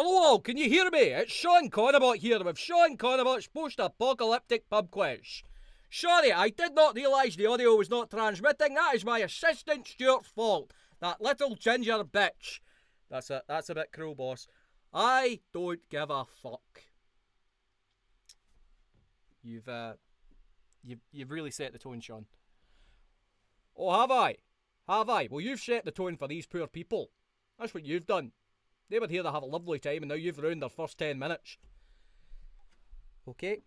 Hello, can you hear me? It's Sean Conobot here with Sean Conobot's post-apocalyptic pub quiz. Sorry, I did not realise the audio was not transmitting. That is my assistant Stuart's fault. That little ginger bitch. That's a bit cruel, boss. I don't give a fuck. You've really set the tone, Sean. Oh, have I? Have I? Well, you've set the tone for these poor people. That's what you've done. They were here to have a lovely time and now you've ruined their first 10 minutes. Okay.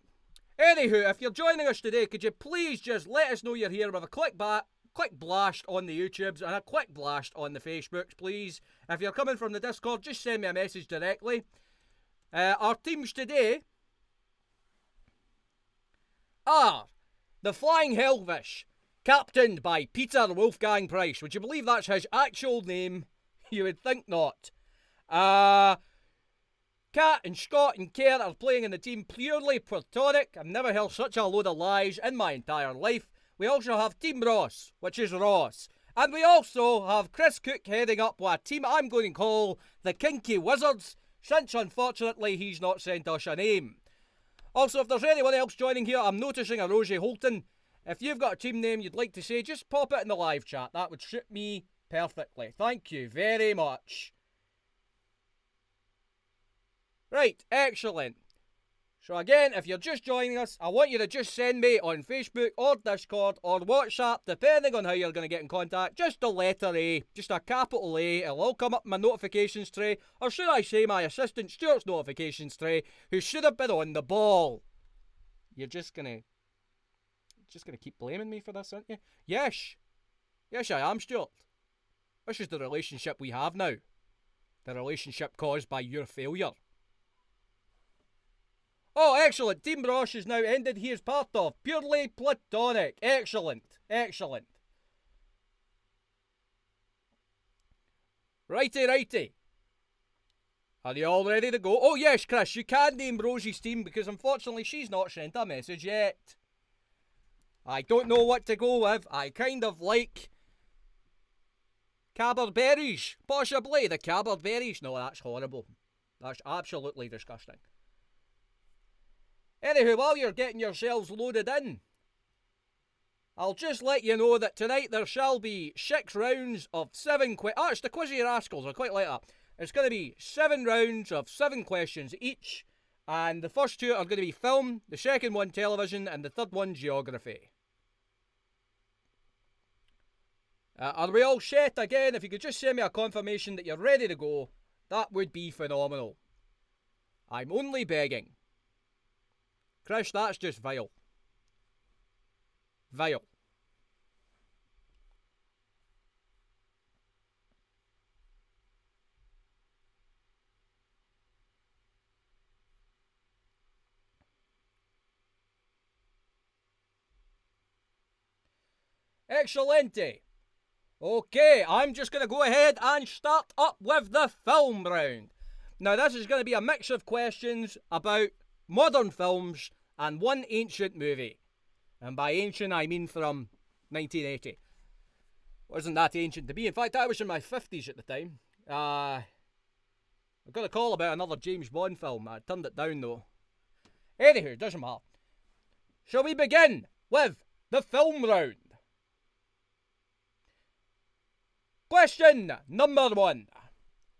Anywho, if you're joining us today, could you please just let us know you're here with a quick blast on the YouTubes and a quick blast on the Facebooks, please. If you're coming from the Discord, just send me a message directly. Our teams today are the Flying Hellfish, captained by Peter Wolfgang Price. Would you believe that's his actual name? You would think not. Kat and Scott and Kerr are playing in the team purely platonic. I've never heard such a load of lies in my entire life. We also have Team Ross, which is Ross. And we also have Chris Cook heading up a team I'm going to call the Kinky Wizards, since unfortunately he's not sent us a name. Also, if there's anyone else joining here, I'm noticing a Rosie Holton. If you've got a team name you'd like to say, just pop it in the live chat. That would suit me perfectly. Thank you very much. Right, excellent. So again, if you're just joining us, I want you to just send me on Facebook or Discord or WhatsApp, depending on how you're going to get in contact, just the letter A, just a capital A. It'll all come up in my notifications tray, or should I say my assistant Stuart's notifications tray, who should have been on the ball. You're just gonna keep blaming me for this, aren't you? Yes, I am, Stuart. This is the relationship we have now. The relationship caused by your failure. Oh, excellent. Team Ross is now ended. He is part of purely platonic. Excellent. Excellent. Righty. Are you all ready to go? Oh, yes, Chris, you can name Rosie's team because unfortunately she's not sent a message yet. I don't know what to go with. I kind of like Caberberries. Possibly the Caberberries. No, that's horrible. That's absolutely disgusting. Anywho, while you're getting yourselves loaded in, I'll just let you know that tonight there shall be 6 rounds of 7 questions. It's the Quizzy Rascals, I quite like that. It's going to be 7 rounds of 7 questions each, and the first 2 are going to be film, the second one television, and the third one geography. Are we all set again? If you could just send me a confirmation that you're ready to go, that would be phenomenal. I'm only begging. Chris, that's just vile. Vile. Excellente. Okay, I'm just going to go ahead and start up with the film round. Now, this is going to be a mix of questions about modern films and one ancient movie. And by ancient, I mean from 1980. Wasn't that ancient to me. In fact, I was in my 50s at the time. I got a call about another James Bond film. I turned it down, though. Anywho, doesn't matter. Shall we begin with the film round? Question number 1.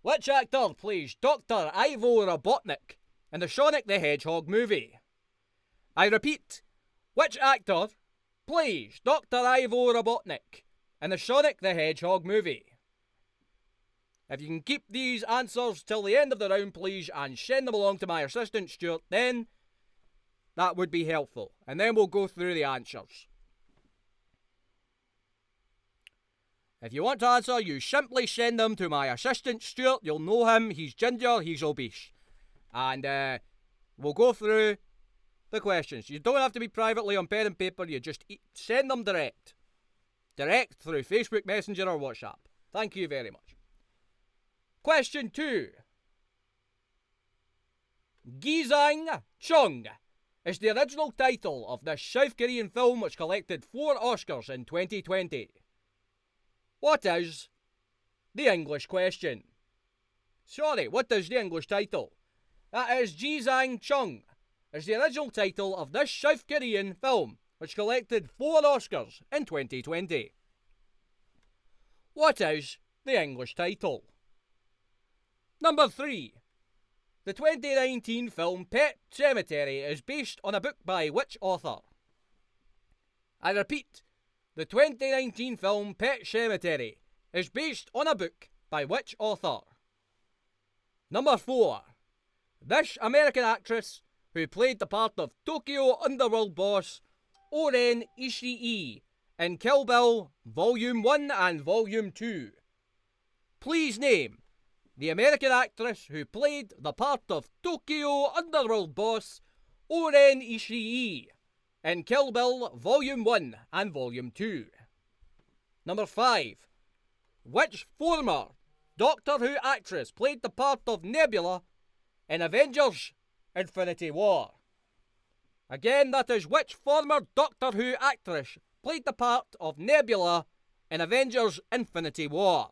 Which actor plays Dr. Ivo Robotnik in the Sonic the Hedgehog movie? I repeat, which actor plays Dr. Ivo Robotnik in the Sonic the Hedgehog movie? If you can keep these answers till the end of the round, please, and send them along to my assistant Stuart, then that would be helpful. And then we'll go through the answers. If you want to answer, you simply send them to my assistant Stuart. You'll know him. He's ginger. He's obese. And we'll go through the questions. You don't have to be privately on pen and paper. You just send them direct. Direct through Facebook Messenger or WhatsApp. Thank you very much. Question 2. Gizang Chung is the original title of this South Korean film which collected 4 Oscars in 2020. What is the English question? Sorry, what is the English title? That is Ji-Zhang Chung, is the original title of this South Korean film, which collected 4 Oscars in 2020. What is the English title? Number 3. The 2019 film Pet Sematary is based on a book by which author? I repeat, the 2019 film Pet Sematary is based on a book by which author? Number 4. This American actress who played the part of Tokyo underworld boss Oren Ishii in Kill Bill Volume 1 and Volume 2. Please name the American actress who played the part of Tokyo underworld boss Oren Ishii in Kill Bill Volume 1 and Volume 2. Number 5. Which former Doctor Who actress played the part of Nebula in Avengers Infinity War? Again, that is which former Doctor Who actress played the part of Nebula in Avengers Infinity War?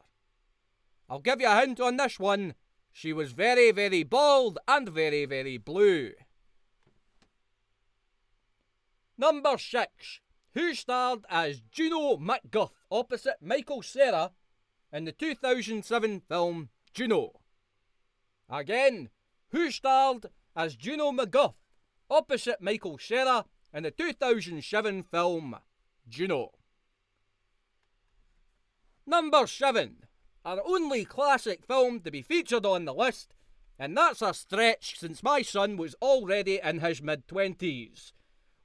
I'll give you a hint on this one. She was very, very bald and very, very blue. Number 6. Who starred as Juno MacGuff opposite Michael Cera in the 2007 film Juno? Again, who starred as Juno MacGuff opposite Michael Cera in the 2007 film Juno? Number 7. Our only classic film to be featured on the list, and that's a stretch since my son was already in his mid-20s.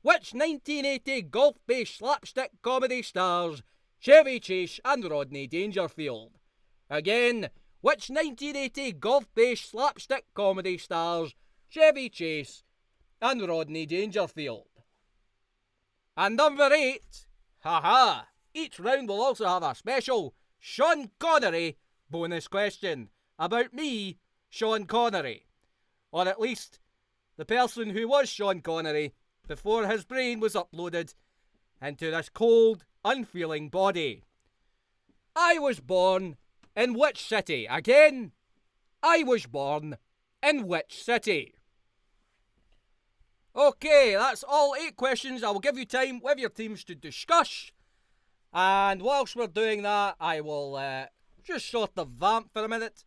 Which 1980 golf-based slapstick comedy stars Chevy Chase and Rodney Dangerfield? Again, which 1980 golf-based slapstick comedy stars Chevy Chase and Rodney Dangerfield? And number 8, haha, each round will also have a special Sean Connery bonus question about me, Sean Connery. Or at least the person who was Sean Connery before his brain was uploaded into this cold, unfeeling body. I was born in which city? Again, I was born in which city? Okay, that's all 8 questions. I will give you time with your teams to discuss. And whilst we're doing that, I will just sort of vamp for a minute.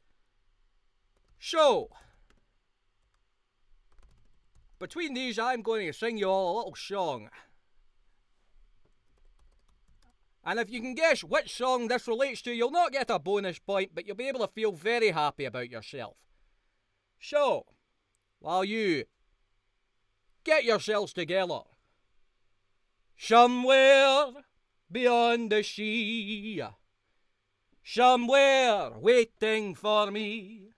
So, between these, I'm going to sing you all a little song. And if you can guess which song this relates to, you'll not get a bonus point, but you'll be able to feel very happy about yourself. So, while you get yourselves together, somewhere beyond the sea, somewhere waiting for me,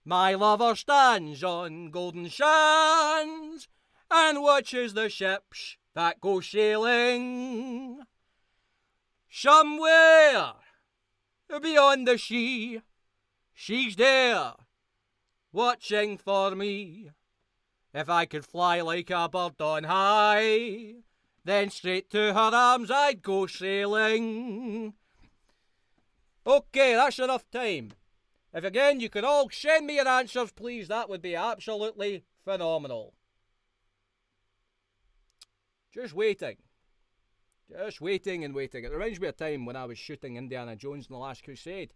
my lover stands on golden sands and watches the ships that go sailing. Somewhere beyond the sea, she's there watching for me. If I could fly like a bird on high, then straight to her arms I'd go sailing. Okay, that's enough time. If again you could all send me your answers, please, that would be absolutely phenomenal. Just waiting. Just waiting and waiting. It reminds me of a time when I was shooting Indiana Jones and the Last Crusade.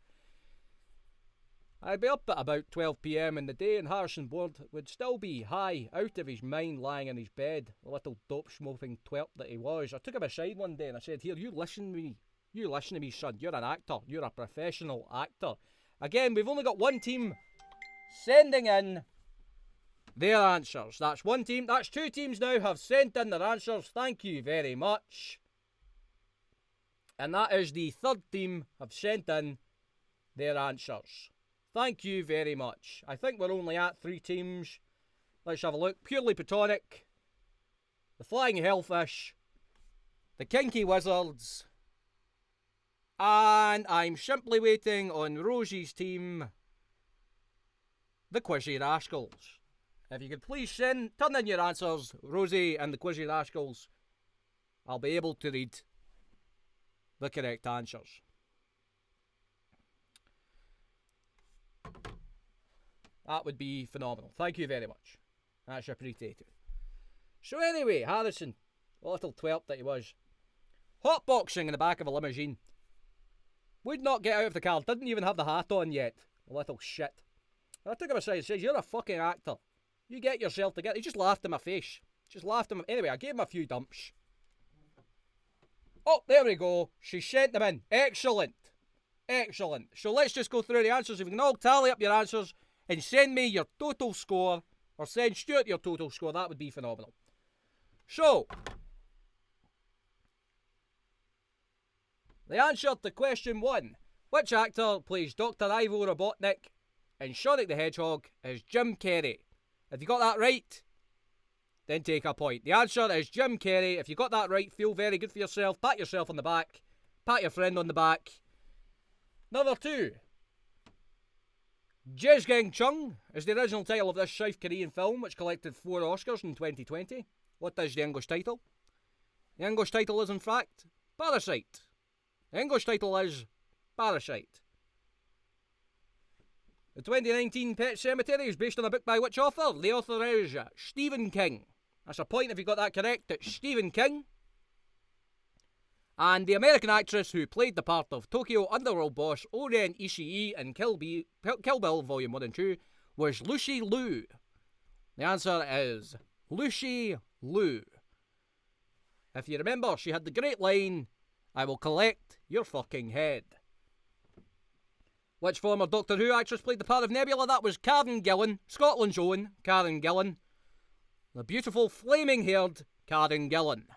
I'd be up at about 12 p.m. in the day and Harrison Ford would still be high, out of his mind, lying in his bed, the little dope-smoking twelp that he was. I took him aside one day and I said, "Here, you listen to me, son. You're an actor. You're a professional actor." Again, we've only got one team sending in their answers. That's one team. That's 2 teams now have sent in their answers. Thank you very much. And that is the 3rd team have sent in their answers. Thank you very much. I think we're only at 3 teams. Let's have a look. Purely Platonic, the Flying Hellfish, the Kinky Wizards, and I'm simply waiting on Rosie's team, the Quizzy Rascals. If you could please turn in your answers, Rosie and the Quizzy Rascals, I'll be able to read the correct answers. That would be phenomenal. Thank you very much. That's appreciated. So anyway, Harrison, the little twerp that he was, hotboxing in the back of a limousine. Would not get out of the car, didn't even have the hat on yet. Little shit. I took him aside and says, "You're a fucking actor. You get yourself together." He just laughed in my face. Just laughed at him. Anyway, I gave him a few dumps. Oh, there we go. She sent them in. Excellent. Excellent. So let's just go through the answers. If you can all tally up your answers and send me your total score, or send Stuart your total score, that would be phenomenal. So, the answer to question 1. Which actor plays Dr. Ivo Robotnik in Sonic the Hedgehog is Jim Carrey? If you got that right, then take a point. The answer is Jim Carrey. If you got that right, feel very good for yourself. Pat yourself on the back. Pat your friend on the back. Number 2. Jizgang Chung is the original title of this South Korean film, which collected 4 Oscars in 2020. What is the English title? The English title is, in fact, Parasite. The English title is Parasite. The 2019 Pet Sematary is based on a book by which author? The author is Stephen King. That's a point if you got that correct. It's Stephen King. And the American actress who played the part of Tokyo Underworld boss Oren Ishii in Kill Bill Volume 1 and 2 was Lucy Liu. The answer is Lucy Liu. If you remember, she had the great line, "I will collect your fucking head." Which former Doctor Who actress played the part of Nebula? That was Karen Gillan, Scotland's own Karen Gillan. The beautiful flaming-haired Karen Gillan.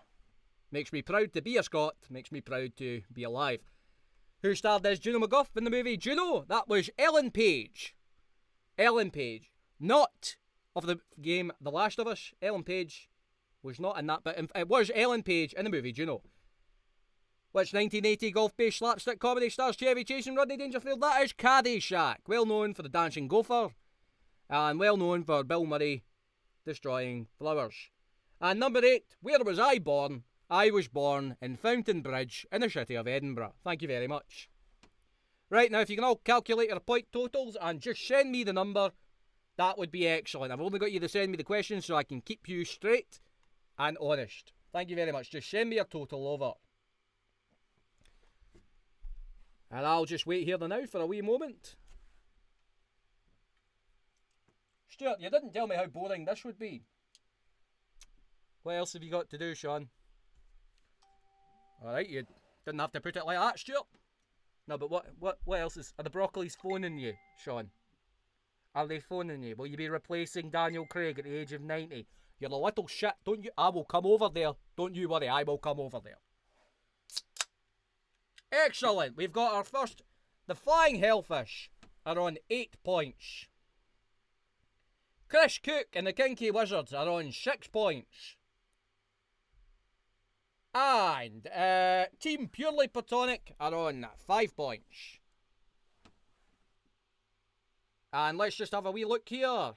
Makes me proud to be a Scot, makes me proud to be alive. Who starred as Juno MacGuff in the movie Juno? That was Ellen Page. Ellen Page. Not of the game The Last of Us. Ellen Page was not in that, but it was Ellen Page in the movie Juno. Which 1980 golf-based slapstick comedy stars Chevy Chase and Rodney Dangerfield? That is Caddyshack. Well known for the dancing gopher. And well known for Bill Murray destroying flowers. And number 8, where was I born? I was born in Fountain Bridge in the city of Edinburgh. Thank you very much. Right, now if you can all calculate your point totals and just send me the number, that would be excellent. I've only got you to send me the questions so I can keep you straight and honest. Thank you very much. Just send me your total over. And I'll just wait here now for a wee moment. Stuart, you didn't tell me how boring this would be. What else have you got to do, Sean? Alright, you didn't have to put it like that, Stuart. No, but what else is... Are the Broccoli's phoning you, Sean? Are they phoning you? Will you be replacing Daniel Craig at the age of 90? You're a little shit, don't you? I will come over there. Don't you worry, I will come over there. Excellent. We've got our first. The Flying Hellfish are on 8 points. Chris Cook and the Kinky Wizards are on 6 points. And Team Purely Platonic are on 5 points. And let's just have a wee look here.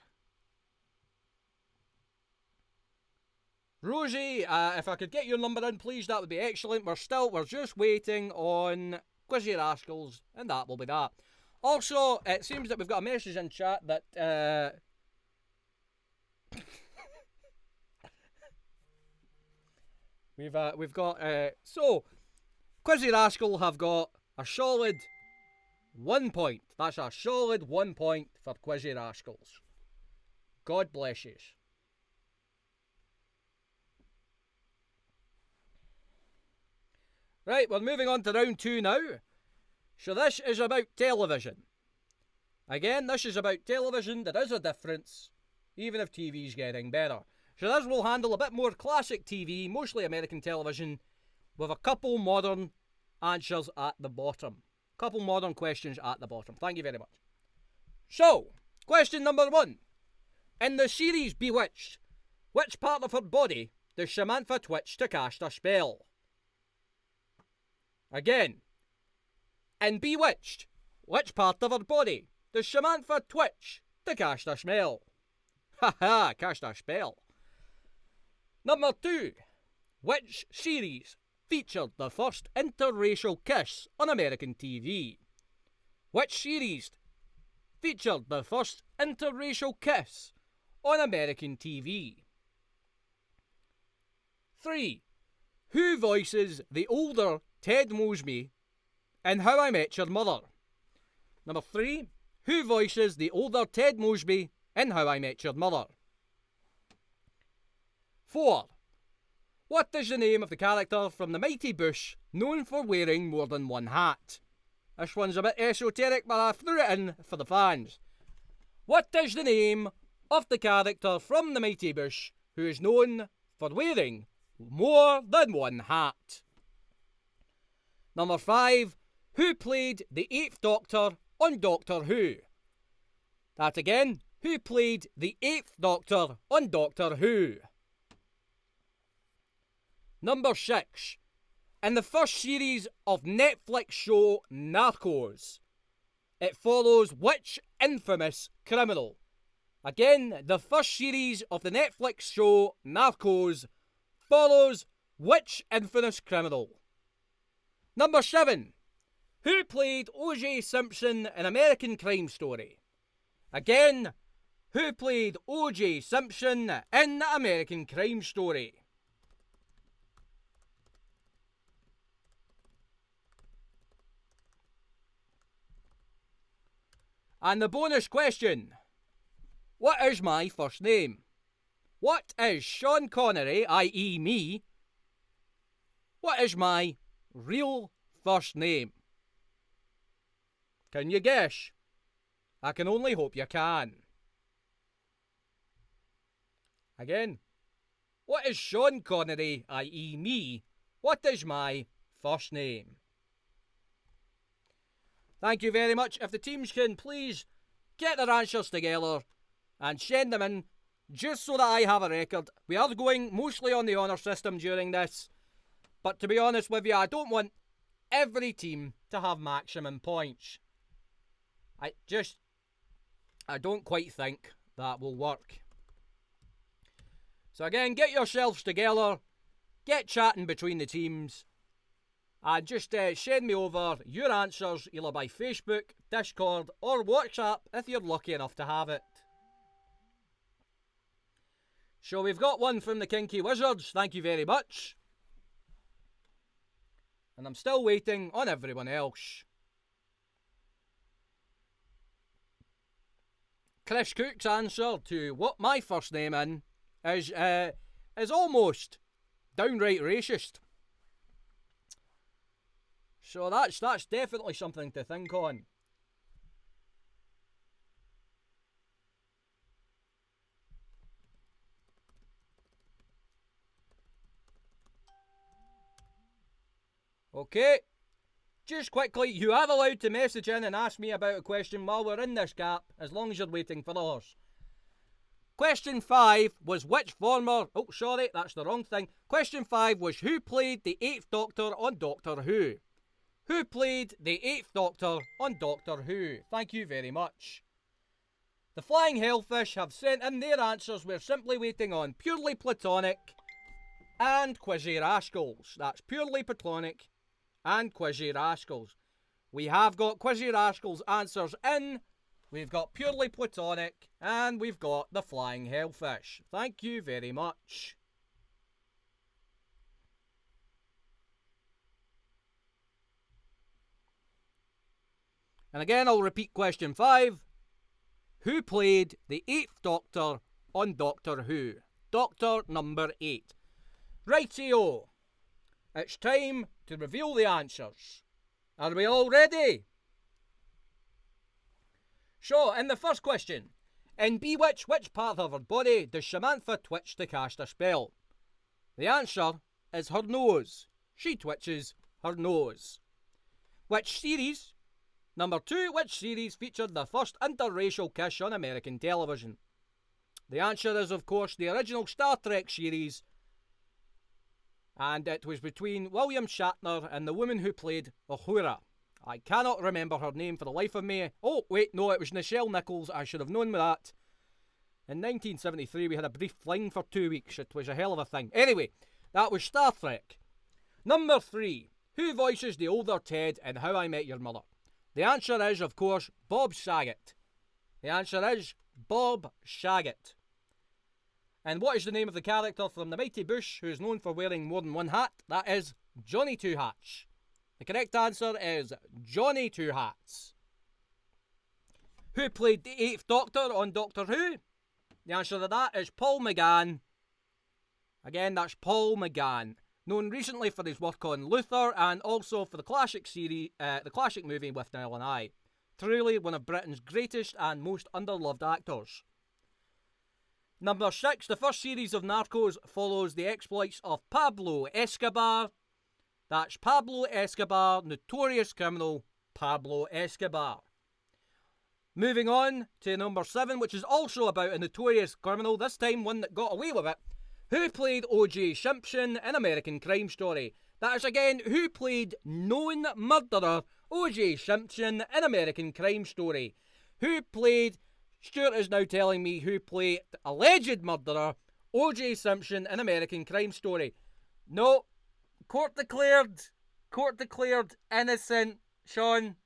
Rosie, if I could get your number in, please, that would be excellent. We're just waiting on Quizzy Rascals, and that will be that. Also, it seems that we've got a message in chat that, we've got, so, Quizzy Rascal have got a solid 1 point. That's a solid 1 point for Quizzy Rascals. God bless you. Right, we're moving on to round 2 now. So this is about television. Again, this is about television. There is a difference, even if TV's getting better. So this will handle a bit more classic TV, mostly American television, with a couple modern answers at the bottom. Couple modern questions at the bottom. Thank you very much. So, question number 1. In the series Bewitched, which part of her body does Samantha twitch to cast a spell? Again, in Bewitched, which part of her body does Samantha twitch to cast a spell? Haha, cast a spell. Number 2. Which series featured the first interracial kiss on American TV? Which series featured the first interracial kiss on American TV? 3. Who voices the older Ted Mosby in How I Met Your Mother? Number 3. Who voices the older Ted Mosby in How I Met Your Mother? 4. What is the name of the character from The Mighty Boosh known for wearing more than one hat? This one's a bit esoteric, but I threw it in for the fans. What is the name of the character from The Mighty Boosh who is known for wearing more than one hat? Number 5. Who played the 8th Doctor on Doctor Who? That again, who played the 8th Doctor on Doctor Who? Number 6. In the first series of Netflix show Narcos, it follows which infamous criminal? Again, the first series of the Netflix show Narcos follows which infamous criminal? Number 7. Who played O.J. Simpson in American Crime Story? Again, who played O.J. Simpson in American Crime Story? And the bonus question: what is my first name? What is Sean Connery, i.e. me? What is my real first name? Can you guess? I can only hope you can. Again, what is Sean Connery, i.e. me? What is my first name? Thank you very much. If the teams can please get their answers together and send them in, just so that I have a record. We are going mostly on the honour system during this, but to be honest with you, I don't want every team to have maximum points. I don't quite think that will work. So again, get yourselves together, get chatting between the teams, and just send me over your answers either by Facebook, Discord, or WhatsApp if you're lucky enough to have it. So we've got one from the Kinky Wizards, thank you very much. And I'm still waiting on everyone else. Chris Cook's answer to what my first name is almost downright racist. So that's definitely something to think on. Okay, just quickly, you are allowed to message in and ask me about a question while we're in this gap, as long as you're waiting for others. Question 5 was which former... Oh, sorry, that's the wrong thing. Question 5 was who played the 8th Doctor on Doctor Who? Who played the 8th Doctor on Doctor Who? Thank you very much. The Flying Hellfish have sent in their answers. We're simply waiting on Purely Platonic and Quizzy Rascals. That's Purely Platonic and Quizzy Rascals. We have got Quizzy Rascals answers in. We've got Purely Platonic and we've got the Flying Hellfish. Thank you very much. And again, I'll repeat question 5. Who played the 8th Doctor on Doctor Who? Doctor number 8. Rightio. It's time to reveal the answers. Are we all ready? So, in the first question, in Bewitch, which part of her body does Samantha twitch to cast a spell? The answer is her nose. She twitches her nose. Which series? Number 2, which series featured the first interracial kiss on American television? The answer is, of course, the original Star Trek series, and it was between William Shatner and the woman who played Uhura. I cannot remember her name for the life of me. Oh, wait, no, it was Nichelle Nichols. I should have known that. In 1973, we had a brief fling for 2 weeks. It was a hell of a thing. Anyway, that was Star Trek. Number 3, who voices the older Ted in How I Met Your Mother? The answer is, of course, Bob Saget. The answer is Bob Saget. And what is the name of the character from The Mighty Boosh who is known for wearing more than one hat? That is Johnny Two Hats. The correct answer is Johnny Two Hats. Who played the 8th Doctor on Doctor Who? The answer to that is Paul McGann. Again, that's Paul McGann, known recently for his work on Luther and also for the classic series, the classic movie With Nell and I. Truly one of Britain's greatest and most underloved actors. Number 6, the first series of Narcos follows the exploits of Pablo Escobar. That's Pablo Escobar, notorious criminal Pablo Escobar. Moving on to number 7, which is also about a notorious criminal, this time one that got away with it. Who played O.J. Simpson in American Crime Story? That is again, who played known murderer O.J. Simpson in American Crime Story? Who played... Stuart is now telling me who played alleged murderer O.J. Simpson in American Crime Story. No, court declared innocent, Sean.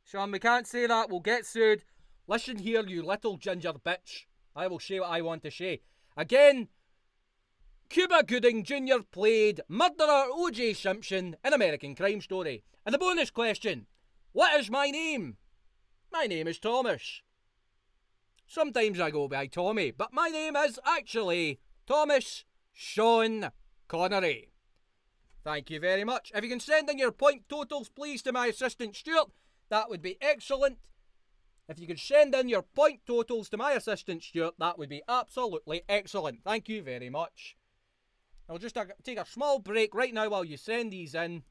Sean, we can't say that, we'll get sued. Listen here, you little ginger bitch. I will say what I want to say. Again, Cuba Gooding Jr. played murderer O.J. Simpson in American Crime Story. And the bonus question, what is my name? My name is Thomas. Sometimes I go by Tommy, but my name is actually Thomas Sean Connery. Thank you very much. If you can send in your point totals, please, to my assistant Stuart, that would be excellent. If you could send in your point totals to my assistant Stuart, that would be absolutely excellent. Thank you very much. I'll just take a small break right now while you send these in.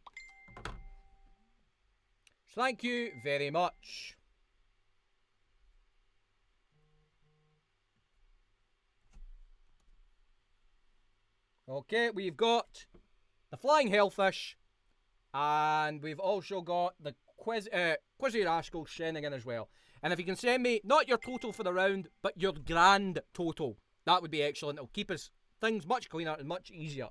So thank you very much. Okay, we've got the Flying Hellfish, and we've also got the Quizzy Rascals sending in as well. And if you can send me, not your total for the round, but your grand total, that would be excellent. It'll keep us things much cleaner and much easier.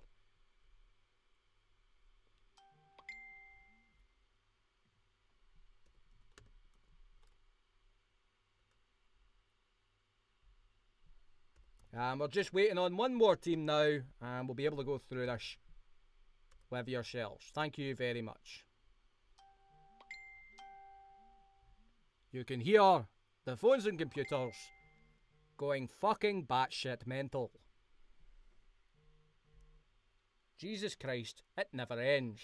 And we're just waiting on one more team now, and we'll be able to go through this with yourselves. Thank you very much. You can hear the phones and computers going fucking batshit mental. Jesus Christ, it never ends.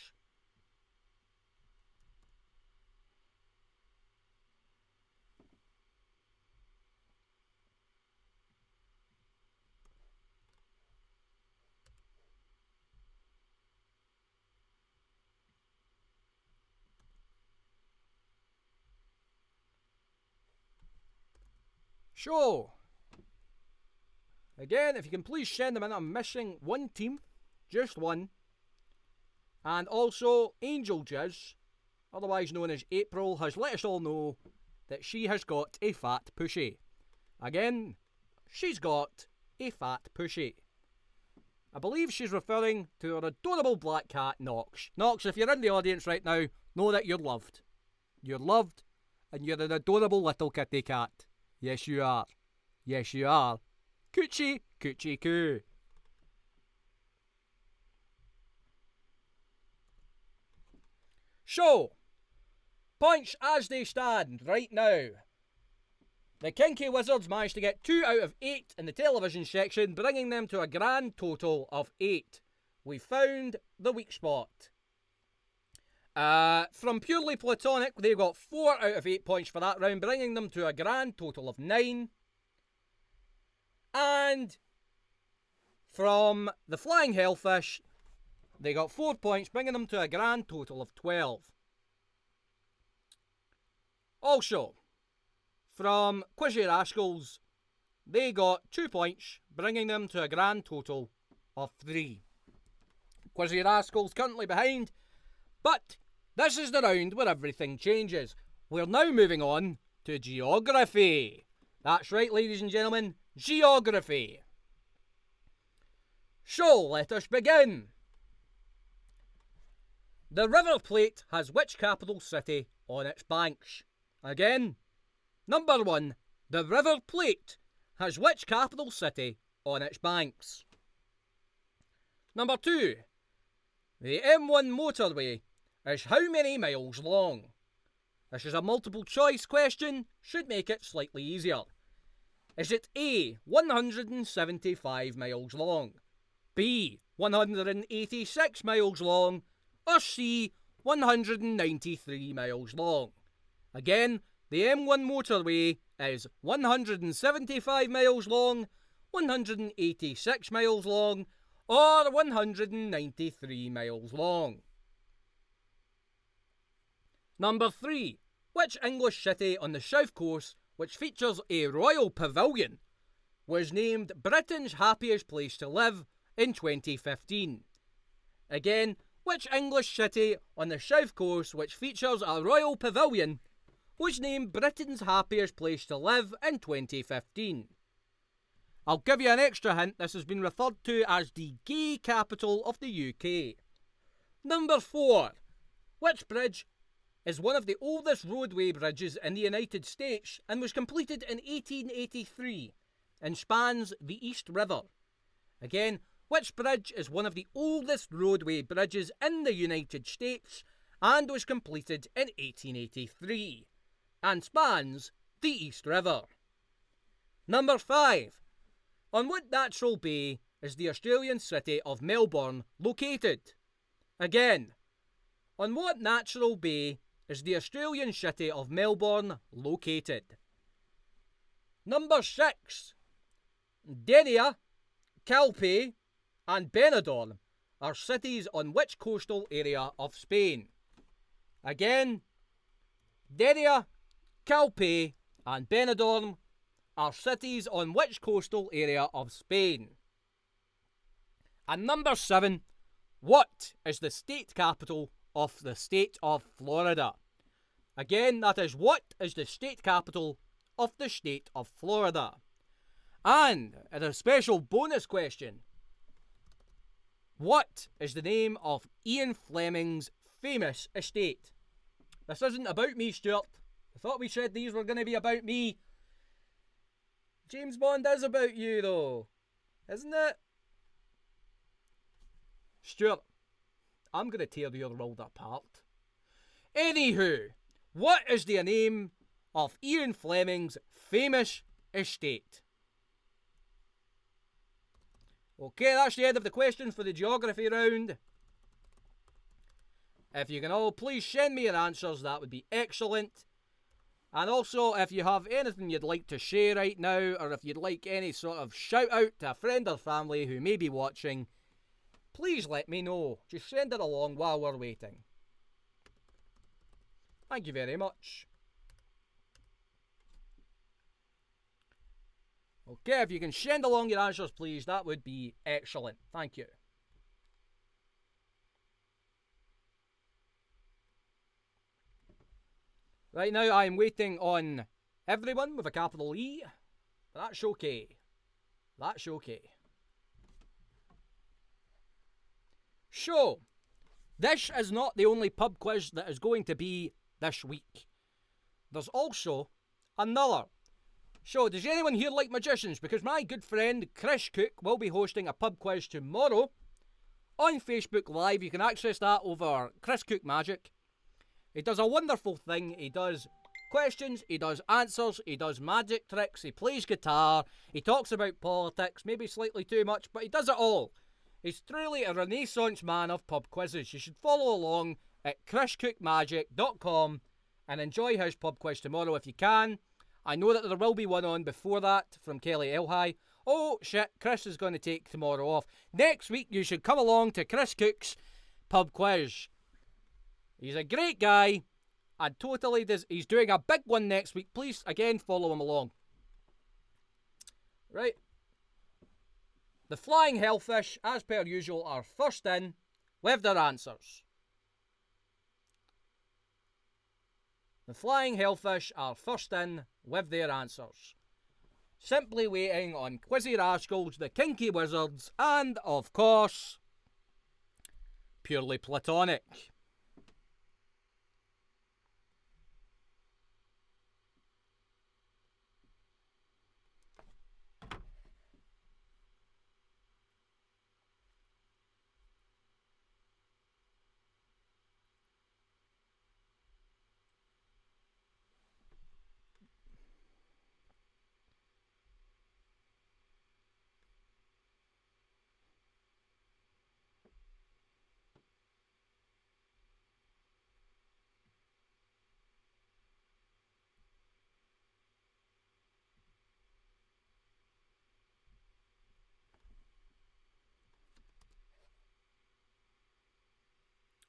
So, again, if you can please send them in, I'm missing one team, just one. And also, Angel Jizz, otherwise known as April, has let us all know that she has got a fat pushy. Again, she's got a fat pushy. I believe she's referring to her adorable black cat, Nox. Nox, if you're in the audience right now, know that you're loved. You're loved, and you're an adorable little kitty cat. Yes, you are. Yes, you are. Coochie, coochie, coo. So, points as they stand right now. The Kinky Wizards managed to get 2 out of 8 in the television section, bringing them to a grand total of 8. We found the weak spot. From Purely Platonic, they got 4 out of 8 points for that round, bringing them to a grand total of 9. And from the Flying Hellfish, they got 4 points, bringing them to a grand total of 12. Also, from Quizzy Rascals, they got 2 points, bringing them to a grand total of 3. Quizzy Rascals currently behind, but this is the round where everything changes. We're now moving on to geography. That's right, ladies and gentlemen, geography. So, let us begin. The River Plate has which capital city on its banks? Again, number 1, The River Plate has which capital city on its banks? Number 2. The M1 motorway is how many miles long? This is a multiple choice question, should make it slightly easier. Is it A, 175 miles long, B, 186 miles long, or C, 193 miles long? Again, the M1 motorway is 175 miles long, 186 miles long, or 193 miles long. Number 3. Which English city on the south coast, which features a royal pavilion, was named Britain's happiest place to live in 2015? Again, which English city on the south coast, which features a royal pavilion, was named Britain's happiest place to live in 2015? I'll give you an extra hint. This has been referred to as the gay capital of the UK. Number 4. Which bridge is one of the oldest roadway bridges in the United States and was completed in 1883 and spans the East River? Again, which bridge is one of the oldest roadway bridges in the United States and was completed in 1883 and spans the East River? Number 5. On what natural bay is the Australian city of Melbourne located? Again, on what natural bay is the Australian city of Melbourne located? Number 6. Denia, Calpe, and Benidorm are cities on which coastal area of Spain? Again, Denia, Calpe, and Benidorm are cities on which coastal area of Spain? And number 7. What is the state capital of the state of Florida? Again, that is, what is the state capital of the state of Florida? And as a special bonus question, what is the name of Ian Fleming's famous estate? This isn't about me, Stuart. I thought we said these were going to be about me. James Bond is about you, though, isn't it? Stuart, I'm going to tear your world apart. Anywho, what is the name of Ian Fleming's famous estate? Okay, that's the end of the questions for the geography round. If you can all please send me your answers, that would be excellent. And also, if you have anything you'd like to share right now, or if you'd like any sort of shout out to a friend or family who may be watching, please let me know. Just send it along while we're waiting. Thank you very much. Okay, if you can send along your answers, please, that would be excellent. Thank you. Right now, I'm waiting on everyone with a capital E. But that's okay. That's okay. So, this is not the only pub quiz that is going to be this week. There's also another. So, does anyone here like magicians? Because my good friend Chris Cook will be hosting a pub quiz tomorrow on Facebook Live. You can access that over Chris Cook Magic. He does a wonderful thing. He does questions, he does answers, he does magic tricks, he plays guitar, he talks about politics, maybe slightly too much, but he does it all. He's truly a renaissance man of pub quizzes. You should follow along at chriscookmagic.com and enjoy his pub quiz tomorrow if you can. I know that there will be one on before that from Kelly Elhigh. Oh shit, Chris is going to take tomorrow off. Next week you should come along to Chris Cook's pub quiz. He's a great guy and totally does. He's doing a big one next week. Please, again, follow him along. Right. The Flying Hellfish, as per usual, are first in with their answers. The Flying Hellfish are first in with their answers. Simply waiting on Quizzy Rascals, the Kinky Wizards, and, of course, Purely Platonic.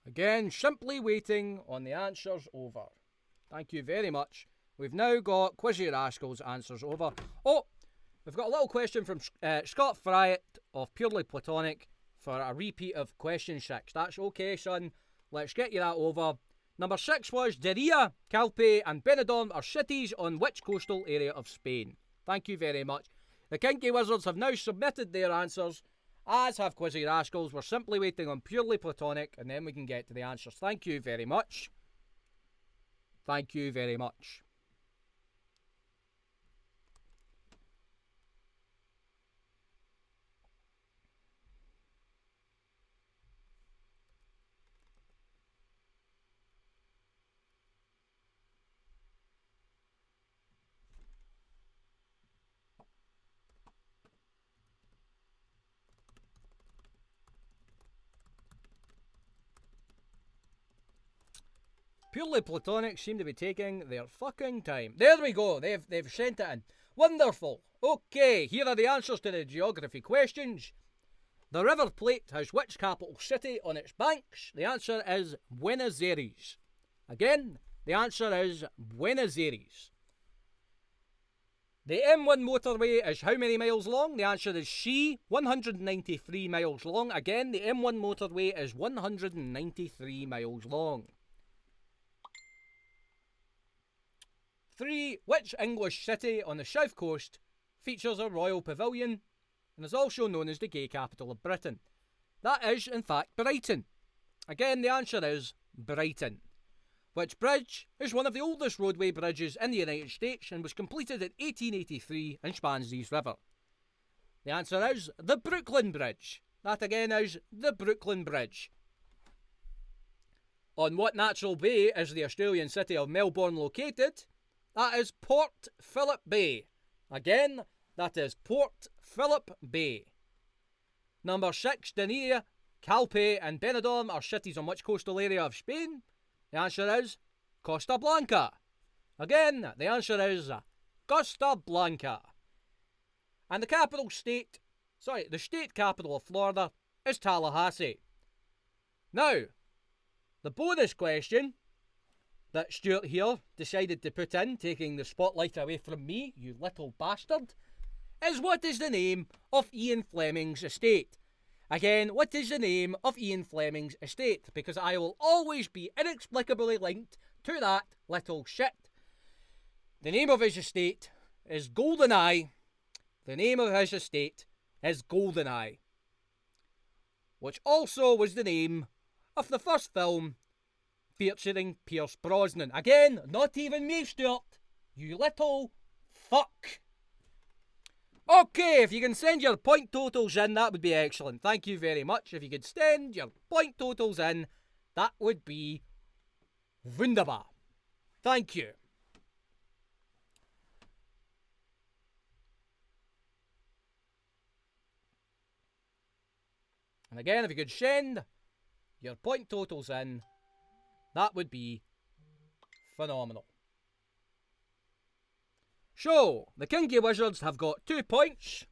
Again, simply waiting on the answers over. Thank you very much. We've now got Quizzy Rascals answers over. Oh, we've got a little question from Scott Fryatt of Purely Platonic for a repeat of question 6. That's okay, son. Let's get you that over. Number 6 was Deria, Calpe and Benidorm are cities on which coastal area of Spain? Thank you very much. The Kinky Wizards have now submitted their answers, as have Quizzy Rascals. We're simply waiting on Purely Platonic, and then we can get to the answers. Thank you very much. Thank you very much. Purely Platonic seem to be taking their fucking time. There we go. They've sent it in. Wonderful. Okay, here are the answers to the geography questions. The River Plate has which capital city on its banks? The answer is Buenos Aires. Again, the answer is Buenos Aires. The M1 motorway is how many miles long? The answer is C, 193 miles long. Again, the M1 motorway is 193 miles long. 3. Which English city on the south coast features a royal pavilion and is also known as the gay capital of Britain? That is, in fact, Brighton. Again, the answer is Brighton. Which bridge is one of the oldest roadway bridges in the United States and was completed in 1883 and spans the East River? The answer is the Brooklyn Bridge. That again is the Brooklyn Bridge. On what natural bay is the Australian city of Melbourne located? That is Port Phillip Bay. Again, that is Port Phillip Bay. Number 6, Denia, Calpe and Benidorm are cities on which coastal area of Spain? The answer is Costa Blanca. Again, the answer is Costa Blanca. And the state capital of Florida is Tallahassee. Now, the bonus question that Stuart here decided to put in, taking the spotlight away from me, you little bastard, is what is the name of Ian Fleming's estate? Again, what is the name of Ian Fleming's estate? Because I will always be inexplicably linked to that little shit. The name of his estate is GoldenEye. The name of his estate is GoldenEye. Which also was the name of the first film featuring Pierce Brosnan. Again, not even me, Stuart. You little fuck. Okay, if you can send your point totals in, that would be excellent. Thank you very much. If you could send your point totals in, that would be wunderbar. Thank you. And again, if you could send your point totals in, that would be phenomenal. So, the Kinky Wizards have got 2 points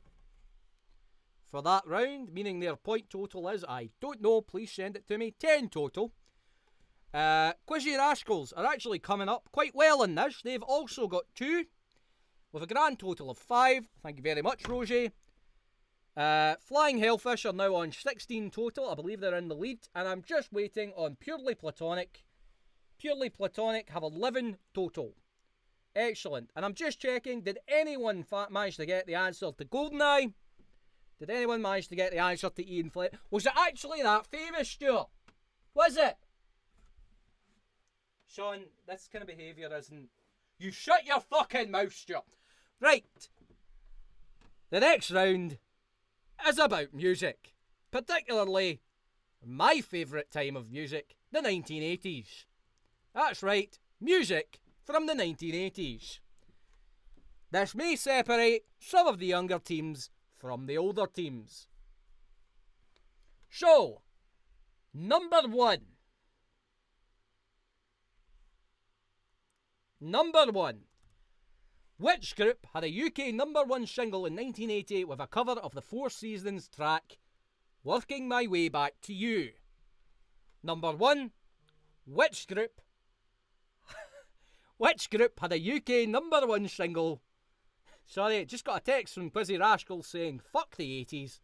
for that round, meaning their point total is, I don't know, please send it to me, 10 total. Quizzy Rascals are actually coming up quite well in this. They've also got 2, with a grand total of 5. Thank you very much, Rosie. Flying Hellfish are now on 16 total. I believe they're in the lead. And I'm just waiting on Purely Platonic. Purely Platonic have 11 total. Excellent. And I'm just checking, did anyone manage to get the answer to GoldenEye? Did anyone manage to get the answer to Ian Fleming? Was it actually that famous, Stuart? Was it? Sean, this kind of behaviour isn't... You shut your fucking mouth, Stuart. Right. The next round is about music. Particularly my favourite time of music, the 1980s. That's right, music from the 1980s. This may separate some of the younger teams from the older teams. So, number 1. Number 1. Which group had a UK number 1 single in 1988 with a cover of the Four Seasons track, Working My Way Back to You? Number 1. Which group had a UK number 1 single? Sorry, just got a text from Quizzy Rascal saying, fuck the 80s.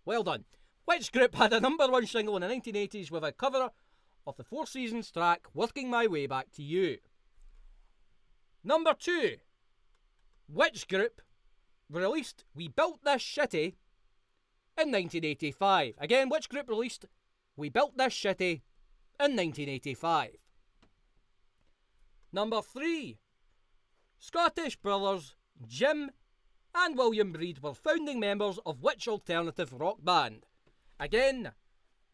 Well done. Which group had a number 1 single in the 1980s with a cover of the Four Seasons track, Working My Way Back to You? Number 2. Which group released We Built This Shitty in 1985? Again, which group released We Built This Shitty in 1985? Number 3. Scottish brothers Jim and William Breed were founding members of which alternative rock band? Again,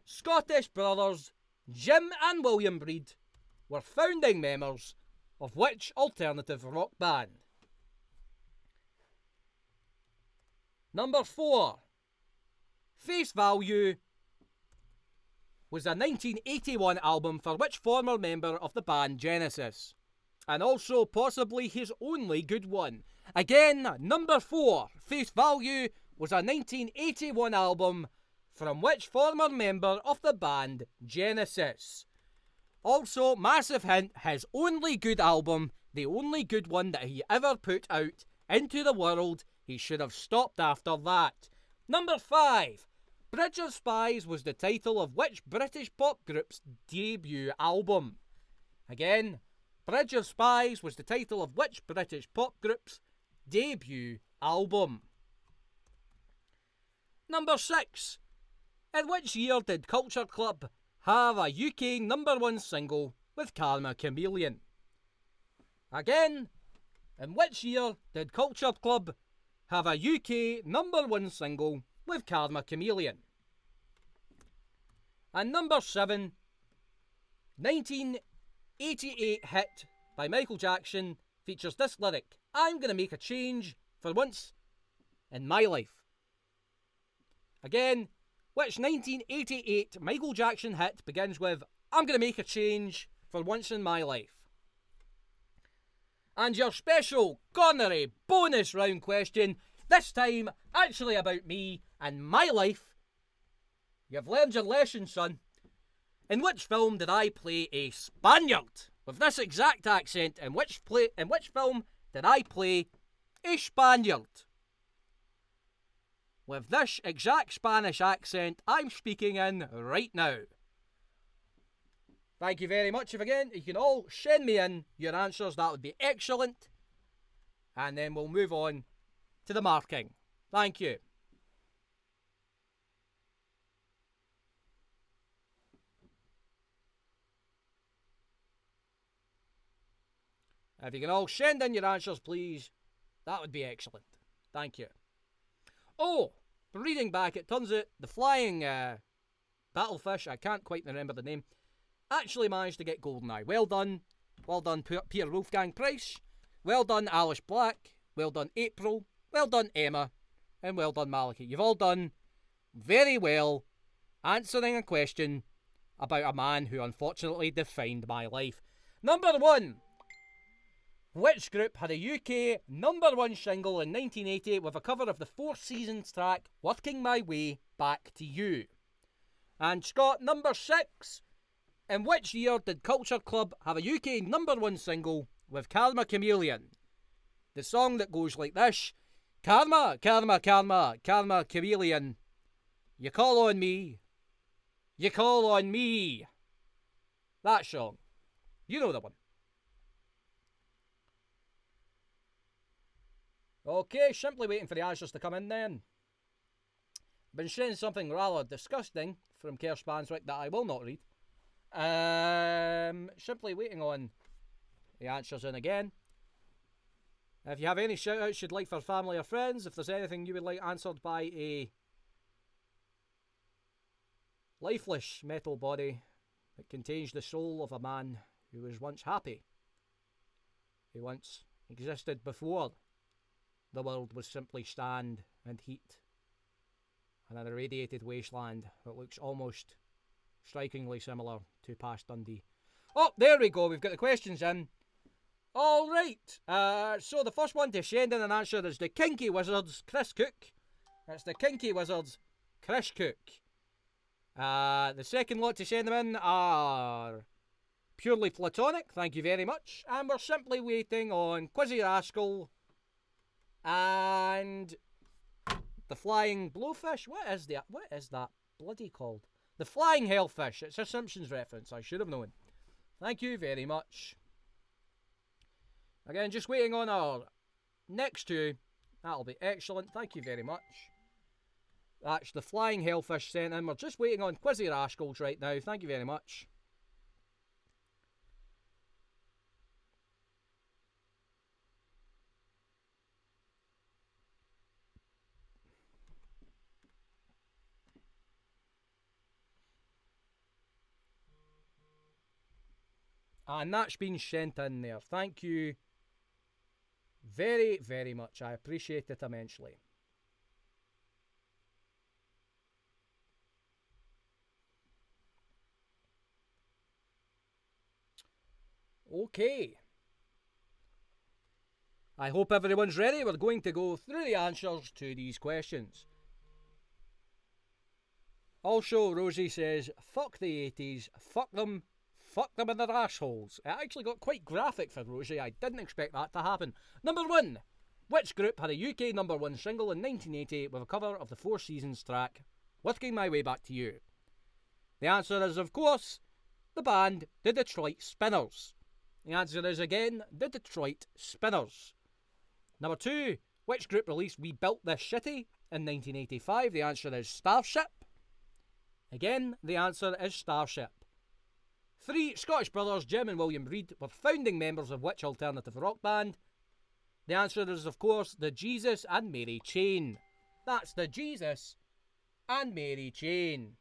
Scottish brothers Jim and William Breed were founding members of which alternative rock band? Number 4. Face Value was a 1981 album for which former member of the band Genesis? And also possibly his only good one. Again, number 4. Face Value was a 1981 album from which former member of the band Genesis? Also, massive hint, his only good album, the only good one that he ever put out into the world, he should have stopped after that. Number 5. Bridge of Spies was the title of which British pop group's debut album? Again, Bridge of Spies was the title of which British pop group's debut album? Number 6. In which year did Culture Club have a UK number 1 single with Karma Chameleon? Again, in which year did Culture Club have a UK number 1 single with Karma Chameleon? And number 7. 1988 hit by Michael Jackson features this lyric: I'm gonna make a change for once in my life. Again, which 1988 Michael Jackson hit begins with I'm gonna make a change for once in my life? And your special cornery bonus round question, this time actually about me and my life. You've learned your lesson, son. In which film did I play a Spaniard with this exact accent? In which film did I play a Spaniard with this exact Spanish accent I'm speaking in right now? Thank you very much. If again, you can all send me in your answers, that would be excellent. And then we'll move on to the marking. Thank you. If you can all send in your answers, please, that would be excellent. Thank you. Oh, reading back, it turns out the flying battlefish, I can't quite remember the name, actually managed to get GoldenEye. Well done. Well done, Peter Wolfgang Price. Well done, Alice Black. Well done, April. Well done, Emma. And well done, Maliki. You've all done very well answering a question about a man who unfortunately defined my life. Number 1. Which group had a UK number 1 single in 1980 with a cover of the Four Seasons track, Working My Way Back to You? And Scott, number 6. In which year did Culture Club have a UK number 1 single with Karma Chameleon? The song that goes like this: Karma, Karma, Karma, Karma Chameleon, you call on me, you call on me. That song. You know the one. Okay, simply waiting for the answers to come in then. Been saying something rather disgusting from Kerr Spanswick that I will not read. Simply waiting on the answers in again. If you have any shout outs you'd like for family or friends, if there's anything you would like answered by a lifeless metal body that contains the soul of a man who was once happy, who once existed before the world was simply sand and heat and an irradiated wasteland that looks almost strikingly similar to past Dundee. Oh, there we go, we've got the questions in. Alright, so the first one to send in an answer is the Kinky Wizards, Chris Cook. That's the Kinky Wizards, Chris Cook. The second lot to send them in are purely platonic, thank you very much. And we're simply waiting on Quizzy Rascal and the Flying Blowfish. What is that bloody called? The Flying Hellfish. It's a Simpsons reference, I should have known. Thank you very much. Again, just waiting on our next two. That'll be excellent, thank you very much. That's the Flying Hellfish sent in. We're just waiting on Quizzy Rascals right now, thank you very much. And that's been sent in there. Thank you very, very much. I appreciate it immensely. Okay. I hope everyone's ready. We're going to go through the answers to these questions. Also, Rosie says, fuck the 80s, fuck them in their assholes. It actually got quite graphic for Rosie. I didn't expect that to happen. Number 1. Which group had a UK number 1 single in 1980 with a cover of the Four Seasons track, Working My Way Back to You? The answer is, of course, the band The Detroit Spinners. The answer is, again, The Detroit Spinners. Number 2. Which group released We Built This Shitty in 1985? The answer is Starship. Again, the answer is Starship. 3. Scottish brothers Jim and William Reid were founding members of which alternative rock band? The answer is, of course, the Jesus and Mary Chain. That's the Jesus and Mary Chain.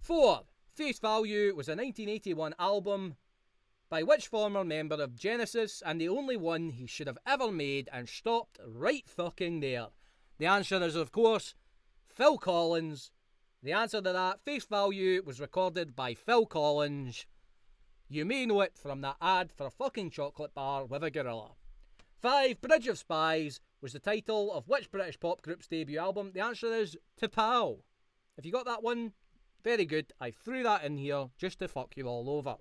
4. Face Value was a 1981 album by which former member of Genesis, and the only one he should have ever made, and stopped right fucking there. The answer is, of course, Phil Collins. The answer to that, Face Value, was recorded by Phil Collins. You may know it from that ad for a fucking chocolate bar with a gorilla. 5. Bridge of Spies was the title of which British pop group's debut album? The answer is T'Pau. If you got that one, very good. I threw that in here just to fuck you all over.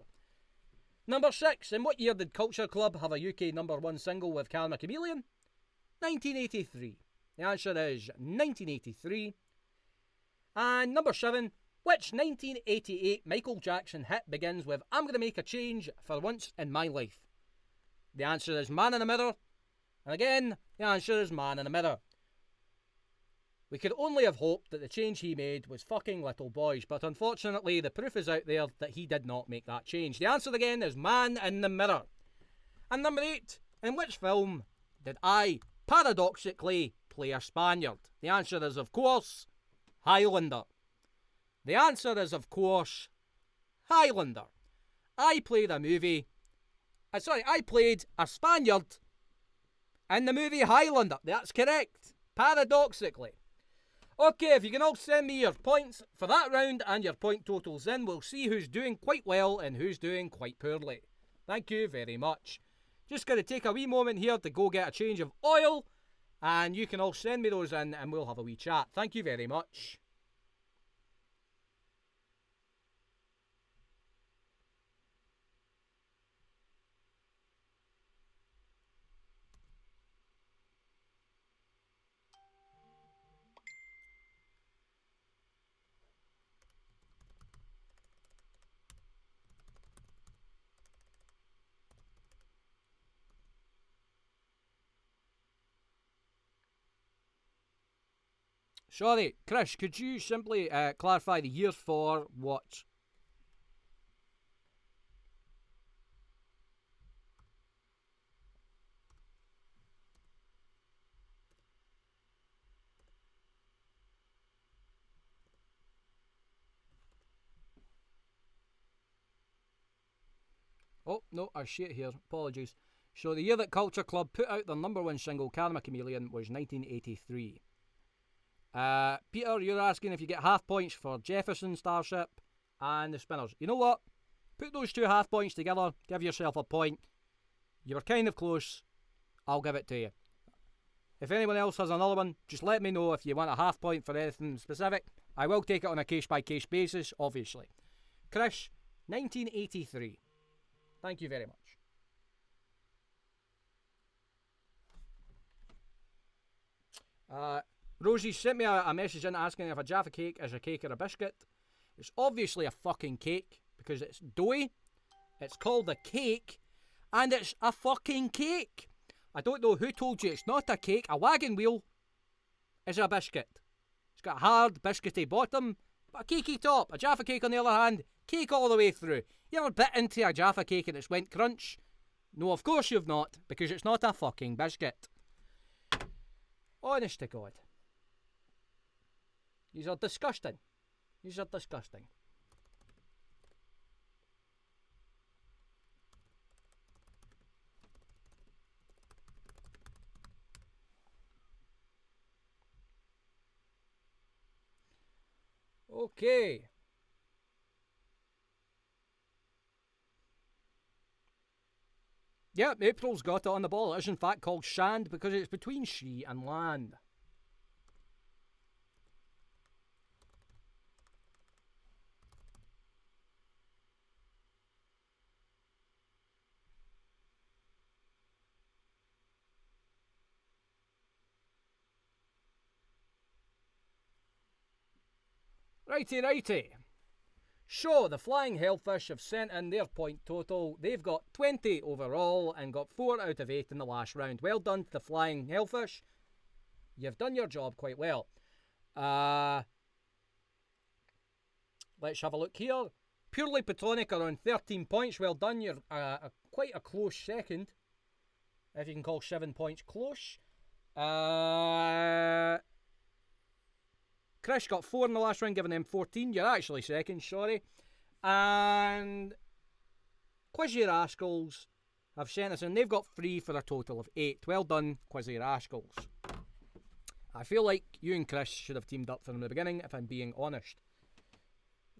Number 6. In what year did Culture Club have a UK number 1 single with Karma Chameleon? 1983. The answer is 1983. And number 7. Which 1988 Michael Jackson hit begins with I'm gonna make a change for once in my life? The answer is Man in the Mirror. And again, the answer is Man in the Mirror. We could only have hoped that the change he made was fucking Little Boys, but unfortunately the proof is out there that he did not make that change. The answer again is Man in the Mirror. And number 8. In which film did I, paradoxically, play a Spaniard? The answer is, of course, Highlander. The answer is, of course, Highlander. I played a Spaniard in the movie Highlander. That's correct. Paradoxically. Okay, if you can all send me your points for that round and your point totals in, we'll see who's doing quite well and who's doing quite poorly. Thank you very much. Just going to take a wee moment here to go get a change of oil, and you can all send me those in and we'll have a wee chat. Thank you very much. Sorry, Chris, could you simply clarify the year for what? Oh, no, I see it here. Apologies. So the year that Culture Club put out their number 1 single, Karma Chameleon, was 1983. Peter, you're asking if you get half points for Jefferson, Starship, and the Spinners. You know what? Put those 2 half points together, give yourself a point. You were kind of close. I'll give it to you. If anyone else has another one, just let me know if you want a half point for anything specific. I will take it on a case-by-case basis, obviously. Chris, 1983. Thank you very much. Rosie sent me a message in asking if a Jaffa cake is a cake or a biscuit. It's obviously a fucking cake because it's doughy. It's called a cake, and it's a fucking cake. I don't know who told you it's not a cake. A wagon wheel is a biscuit. It's got a hard, biscuity bottom, but a cakey top. A Jaffa cake, on the other hand, cake all the way through. You ever bit into a Jaffa cake and it's went crunch? No, of course you've not, because it's not a fucking biscuit. Honest to God. These are disgusting. These are disgusting. Okay. Yep, April's got it on the ball. It is in fact called Shand because it's between she and land. Righty. So, the Flying Hellfish have sent in their point total. They've got 20 overall and got 4 out of 8 in the last round. Well done to the Flying Hellfish. You've done your job quite well. Let's have a look here. Purely Platonic are on 13 points. Well done. You're quite a close second. If you can call 7 points close. Chris got 4 in the last round, giving them 14. You're actually second, sorry. And Quizzy Rascals have sent us in. They've got 3 for a total of 8. Well done, Quizzy Rascals. I feel like you and Chris should have teamed up from the beginning, if I'm being honest.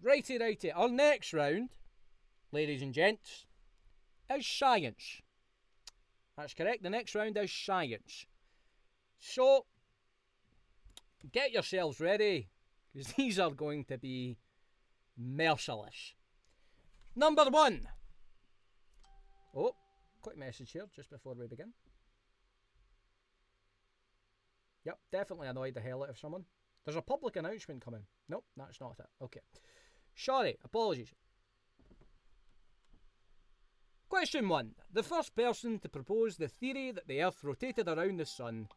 Righty. Our next round, ladies and gents, is science. That's correct. The next round is science. So, get yourselves ready, because these are going to be merciless. Number 1. Oh, quick message here just before we begin. Yep, definitely annoyed the hell out of someone. There's a public announcement coming. Nope, that's not it. Okay. Sorry, apologies. Question 1. The first person to propose the theory that the Earth rotated around the Sun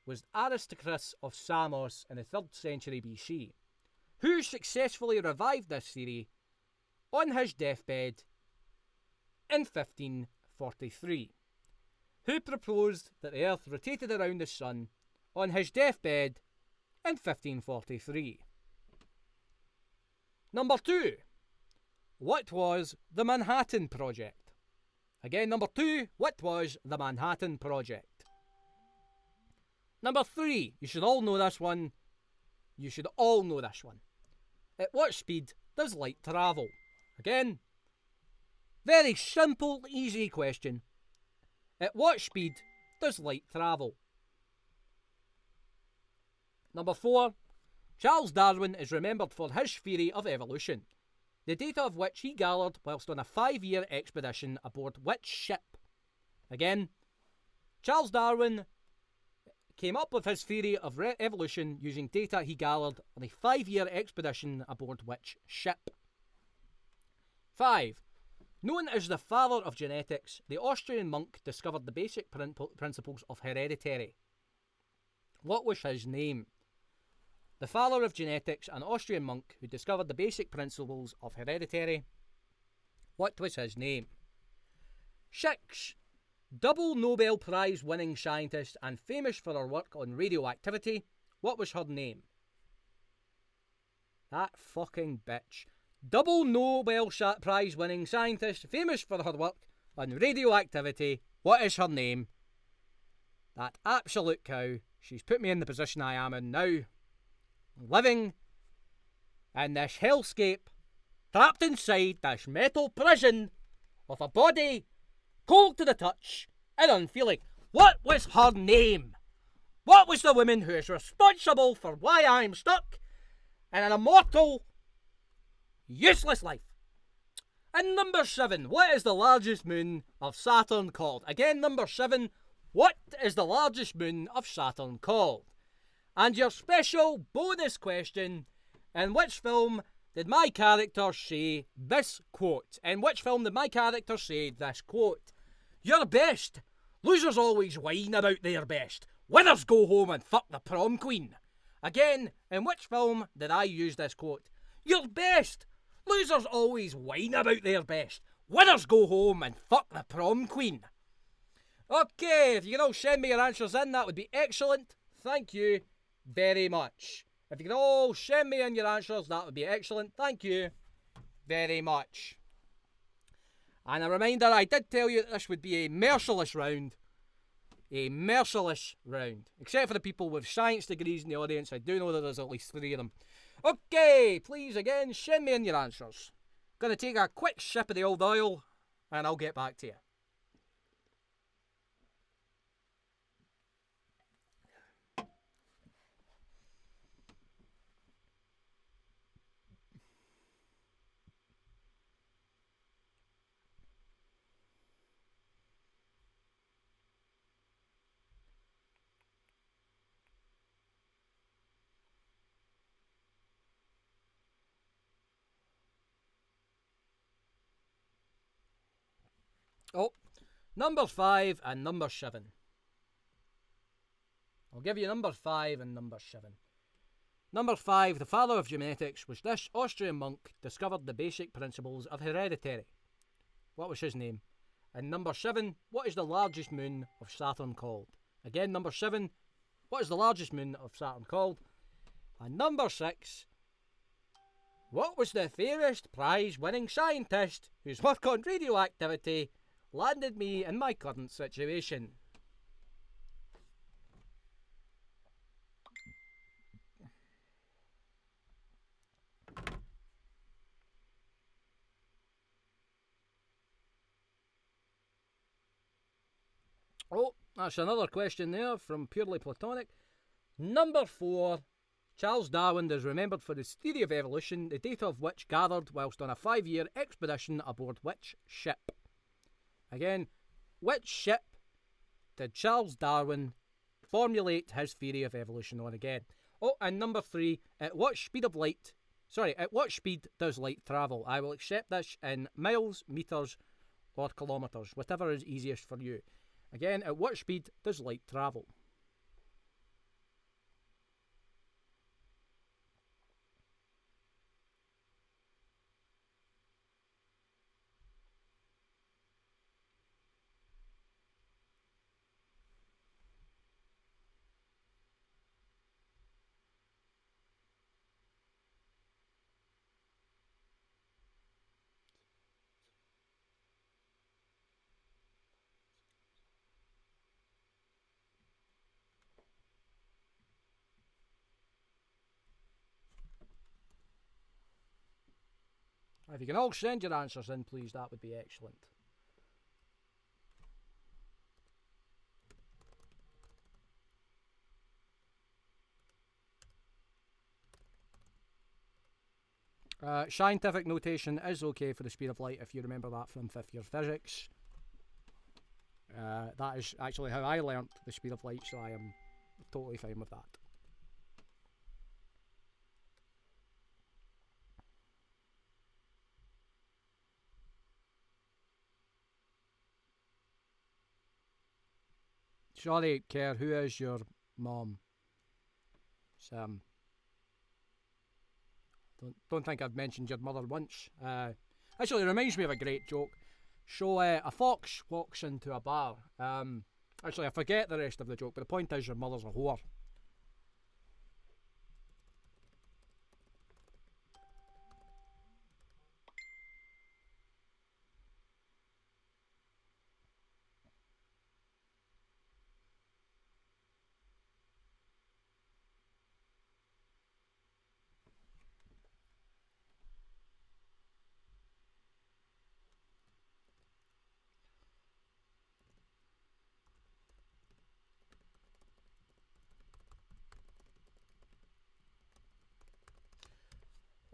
was Aristarchus of Samos in the 3rd century BC, who successfully revived this theory on his deathbed in 1543. Who proposed that the Earth rotated around the Sun on his deathbed in 1543. Number 2. What was the Manhattan Project? Again, number 2. What was the Manhattan Project? Number 3. You should all know this one. At what speed does light travel? Again, very simple, easy question. At what speed does light travel? Number 4. Charles Darwin is remembered for his theory of evolution, the data of which he gathered whilst on a 5-year expedition aboard which ship? Again, Charles Darwin came up with his theory of evolution using data he gathered on a 5-year expedition aboard which ship? 5. Known as the father of genetics, the Austrian monk discovered the basic principles of heredity. What was his name? The father of genetics, an Austrian monk who discovered the basic principles of heredity. What was his name? 6. Double Nobel Prize winning scientist and famous for her work on radioactivity. What was her name? That fucking bitch. Double Nobel Prize winning scientist, famous for her work on radioactivity. What is her name? That absolute cow. She's put me in the position I am in now. Living in this hellscape, trapped inside this metal prison with a body cold to the touch and unfeeling. What was her name? What was the woman who is responsible for why I'm stuck and an immortal, useless life. And number 7, what is the largest moon of Saturn called? Again, number 7, what is the largest moon of Saturn called? And your special bonus question, in which film did my character say this quote? In which film did my character say this quote? You're best. Losers always whine about their best. Winners go home and fuck the prom queen. Again, in which film did I use this quote? You're best. Losers always whine about their best. Winners go home and fuck the prom queen. Okay, if you can all send me your answers in, that would be excellent. Thank you very much. If you can all send me in your answers, that would be excellent. Thank you very much. And a reminder, I did tell you that this would be a merciless round. A merciless round. Except for the people with science degrees in the audience. I do know that there's at least 3 of them. Okay, please again, send me in your answers. Gonna take a quick sip of the old oil, and I'll get back to you. Oh, number 5 and number 7. I'll give you number 5 and number 7. Number 5, the father of genetics, was this Austrian monk discovered the basic principles of heredity. What was his name? And number 7, what is the largest moon of Saturn called? Again, number 7, what is the largest moon of Saturn called? And number 6, what was the fairest prize-winning scientist whose work on radioactivity landed me in my current situation? Oh, that's another question there from Purely Platonic. Number 4, Charles Darwin is remembered for his theory of evolution, the data of which gathered whilst on a 5-year expedition aboard which ship? Again, which ship did Charles Darwin formulate his theory of evolution on again? Oh, and number 3, at what speed does light travel? I will accept this in miles, metres, or kilometres, whatever is easiest for you. Again, at what speed does light travel? If you can all send your answers in, please, that would be excellent. Scientific notation is okay for the speed of light if you remember that from 5th year physics. That is actually how I learnt the speed of light, so I am totally fine with that. Sorry, Kerr, who is your mom? Sam. Don't think I've mentioned your mother once. Actually, it reminds me of a great joke. So, a fox walks into a bar. Actually, I forget the rest of the joke, but the point is your mother's a whore.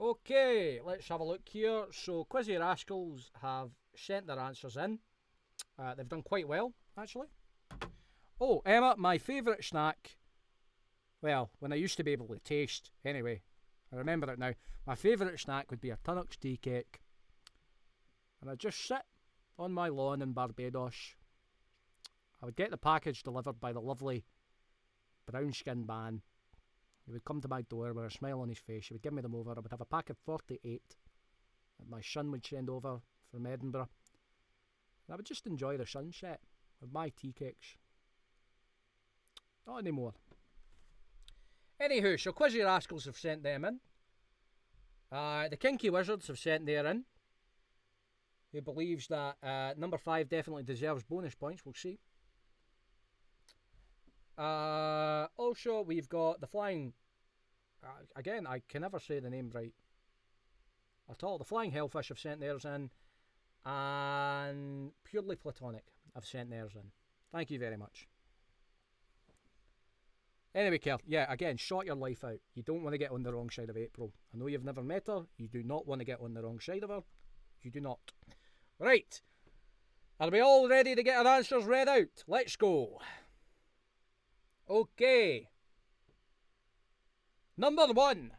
Okay, let's have a look here. So, Quizzy Rascals have sent their answers in. They've done quite well, actually. Oh, Emma, my favourite snack. Well, when I used to be able to taste, anyway, I remember it now. My favourite snack would be a Tunnock's tea cake. And I'd just sit on my lawn in Barbados. I would get the package delivered by the lovely brown-skinned man. He would come to my door with a smile on his face. He would give me them over. I would have a pack of 48 that my son would send over from Edinburgh. And I would just enjoy the sunset with my tea cakes. Not anymore. Anywho, so Quizzy Rascals have sent them in. The Kinky Wizards have sent their in. Who believes that number 5 definitely deserves bonus points. We'll see. Also, we've got the Flying... again, I can never say the name right at all. The Flying Hellfish have sent theirs in. And Purely Platonic have sent theirs in. Thank you very much. Anyway, Kerr, yeah, again, short your life out. You don't want to get on the wrong side of April. I know you've never met her. You do not want to get on the wrong side of her. You do not. Right. Are we all ready to get our answers read out? Let's go. Okay. Number 1.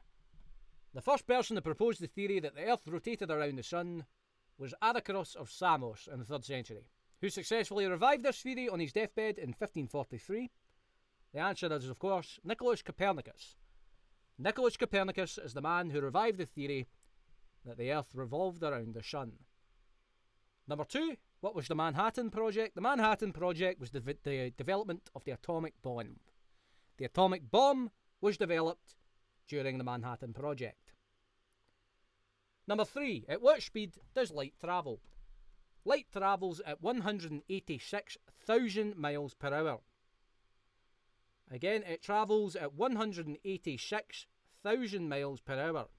The first person to propose the theory that the Earth rotated around the Sun was Adakaros of Samos in the 3rd century, who successfully revived this theory on his deathbed in 1543. The answer is, of course, Nicolaus Copernicus. Nicolaus Copernicus is the man who revived the theory that the Earth revolved around the Sun. Number 2, what was the Manhattan Project? The Manhattan Project was the development of the atomic bomb. The atomic bomb was developed during the Manhattan Project. Number 3, at what speed does light travel? Light travels at 186,000 miles per hour. Again, it travels at 186,000 miles per hour.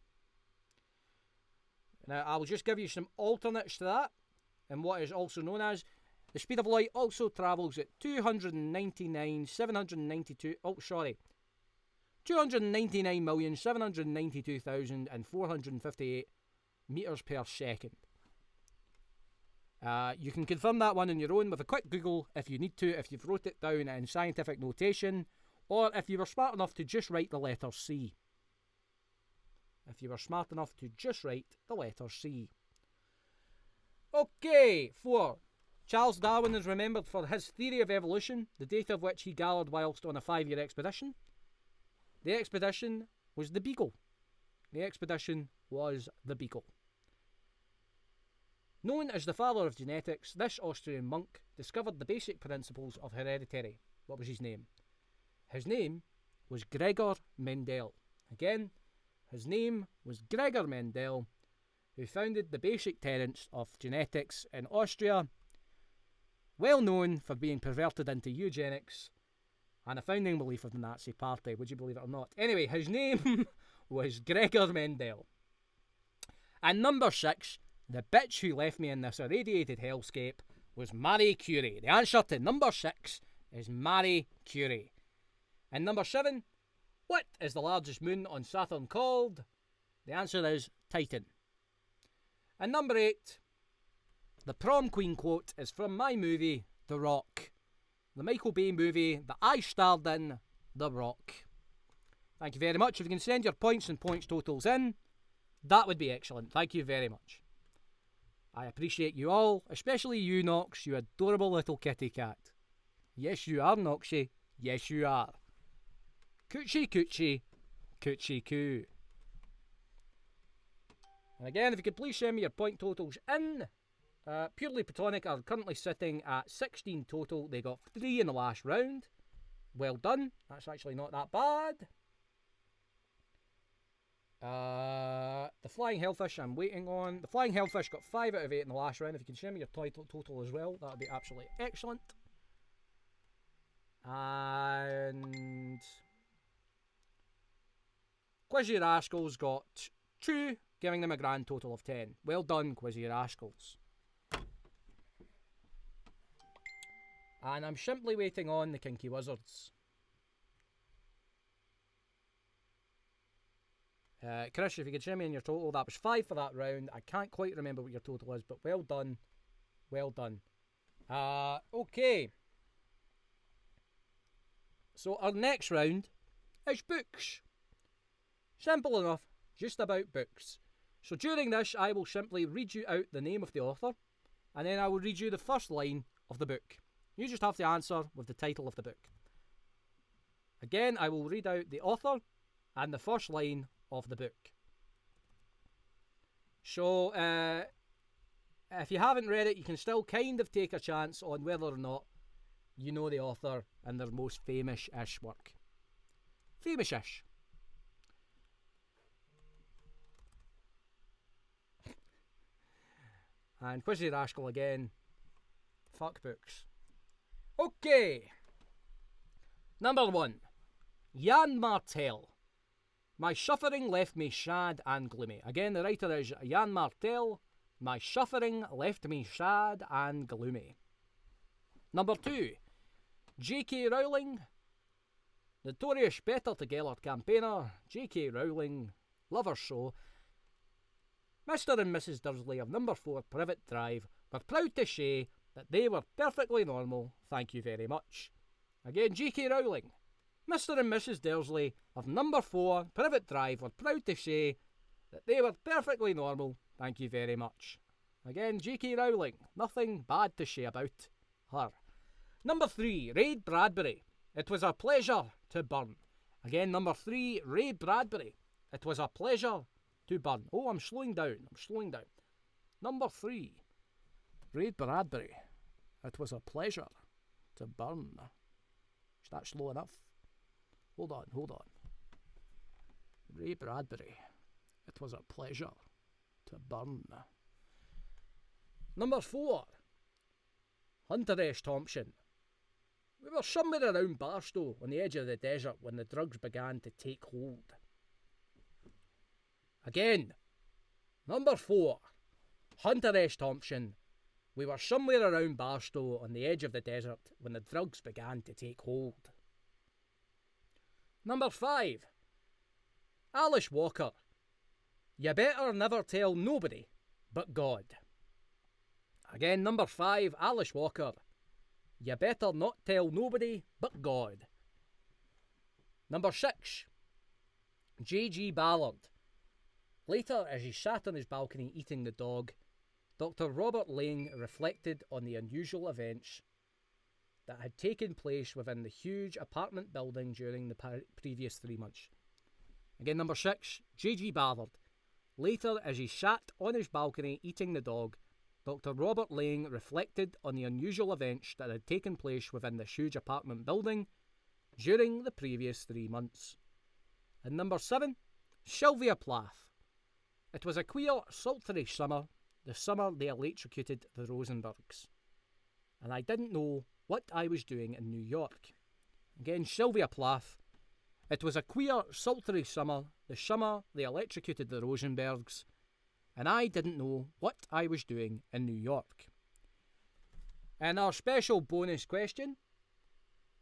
Now, I'll just give you some alternates to that, and what is also known as the speed of light also travels at 299,792,458 meters per second. You can confirm that one on your own with a quick Google if you need to, if you've wrote it down in scientific notation, or if you were smart enough to just write the letter C. If you were smart enough to just write the letter C. Okay, 4. Charles Darwin is remembered for his theory of evolution, the data of which he gathered whilst on a 5-year expedition. The expedition was the Beagle. The expedition was the Beagle. Known as the father of genetics, this Austrian monk discovered the basic principles of heredity. What was his name? His name was Gregor Mendel. Again, his name was Gregor Mendel, who founded the basic tenets of genetics in Austria, well known for being perverted into eugenics and a founding belief of the Nazi Party, would you believe it or not? Anyway, his name was Gregor Mendel. And number 6, the bitch who left me in this irradiated hellscape was Marie Curie. The answer to number 6 is Marie Curie. And number 7, what is the largest moon on Saturn called? The answer is Titan. And number 8, the prom queen quote is from my movie, The Rock. The Michael Bay movie that I starred in, The Rock. Thank you very much. If you can send your points and points totals in, that would be excellent. Thank you very much. I appreciate you all, especially you, Nox, you adorable little kitty cat. Yes, you are, Noxie. Yes, you are. Coochie, coochie, coochie, coo. And again, if you could please send me your point totals in. Purely Platonic are currently sitting at 16 total. They got 3 in the last round. Well done. That's actually not that bad. The Flying Hellfish I'm waiting on. The Flying Hellfish got 5 out of 8 in the last round. If you can send me your total as well, that would be absolutely excellent. And Quizzy Rascals got 2, giving them a grand total of 10. Well done, Quizzy Rascals. And I'm simply waiting on the Kinky Wizards. Chris, if you could show me in your total, that was 5 for that round. I can't quite remember what your total was, but well done. Well done. Okay. So our next round is books. Simple enough, just about books. So during this, I will simply read you out the name of the author, and then I will read you the first line of the book. You just have to answer with the title of the book. Again, I will read out the author and the first line of the book. So, if you haven't read it, you can still kind of take a chance on whether or not you know the author and their most famous-ish work. Famous-ish. And Quizzy Rascal again. Fuck books. Okay. Number 1. Jan Martel. My suffering left me sad and gloomy. Again, the writer is Jan Martel. My suffering left me sad and gloomy. Number 2. J.K. Rowling. Notorious Better Together campaigner, J.K. Rowling, lover so. Mr. and Mrs. Dursley of number 4 Privet Drive were proud to say that they were perfectly normal, thank you very much. Again, J.K. Rowling. Mr. and Mrs. Dursley of number 4 Privet Drive were proud to say that they were perfectly normal, thank you very much. Again, J.K. Rowling. Nothing bad to say about her. Number 3, Ray Bradbury. It was a pleasure to burn. Again, number 3, Ray Bradbury. It was a pleasure to burn. Oh, I'm slowing down. Number 3, Ray Bradbury. It was a pleasure to burn. Is that slow enough? Hold on. Ray Bradbury. It was a pleasure to burn. Number 4, Hunter S. Thompson. We were somewhere around Barstow on the edge of the desert when the drugs began to take hold. Again, number 4, Hunter S. Thompson. We were somewhere around Barstow on the edge of the desert when the drugs began to take hold. Number 5, Alice Walker. You better never tell nobody but God. Again, number 5, Alice Walker. You better not tell nobody but God. Number 6, J.G. Ballard. Later, as he sat on his balcony eating the dog, Dr. Robert Lang reflected on the unusual events that had taken place within the huge apartment building during the previous 3 months. Again, number 6, J.G. Ballard. Later, as he sat on his balcony eating the dog, Dr. Robert Lang reflected on the unusual events that had taken place within this huge apartment building during the previous 3 months. And number 7, Sylvia Plath. It was a queer, sultry summer, the summer they electrocuted the Rosenbergs. And I didn't know what I was doing in New York. Again, Sylvia Plath. It was a queer, sultry summer, the summer they electrocuted the Rosenbergs, and I didn't know what I was doing in New York. And our special bonus question.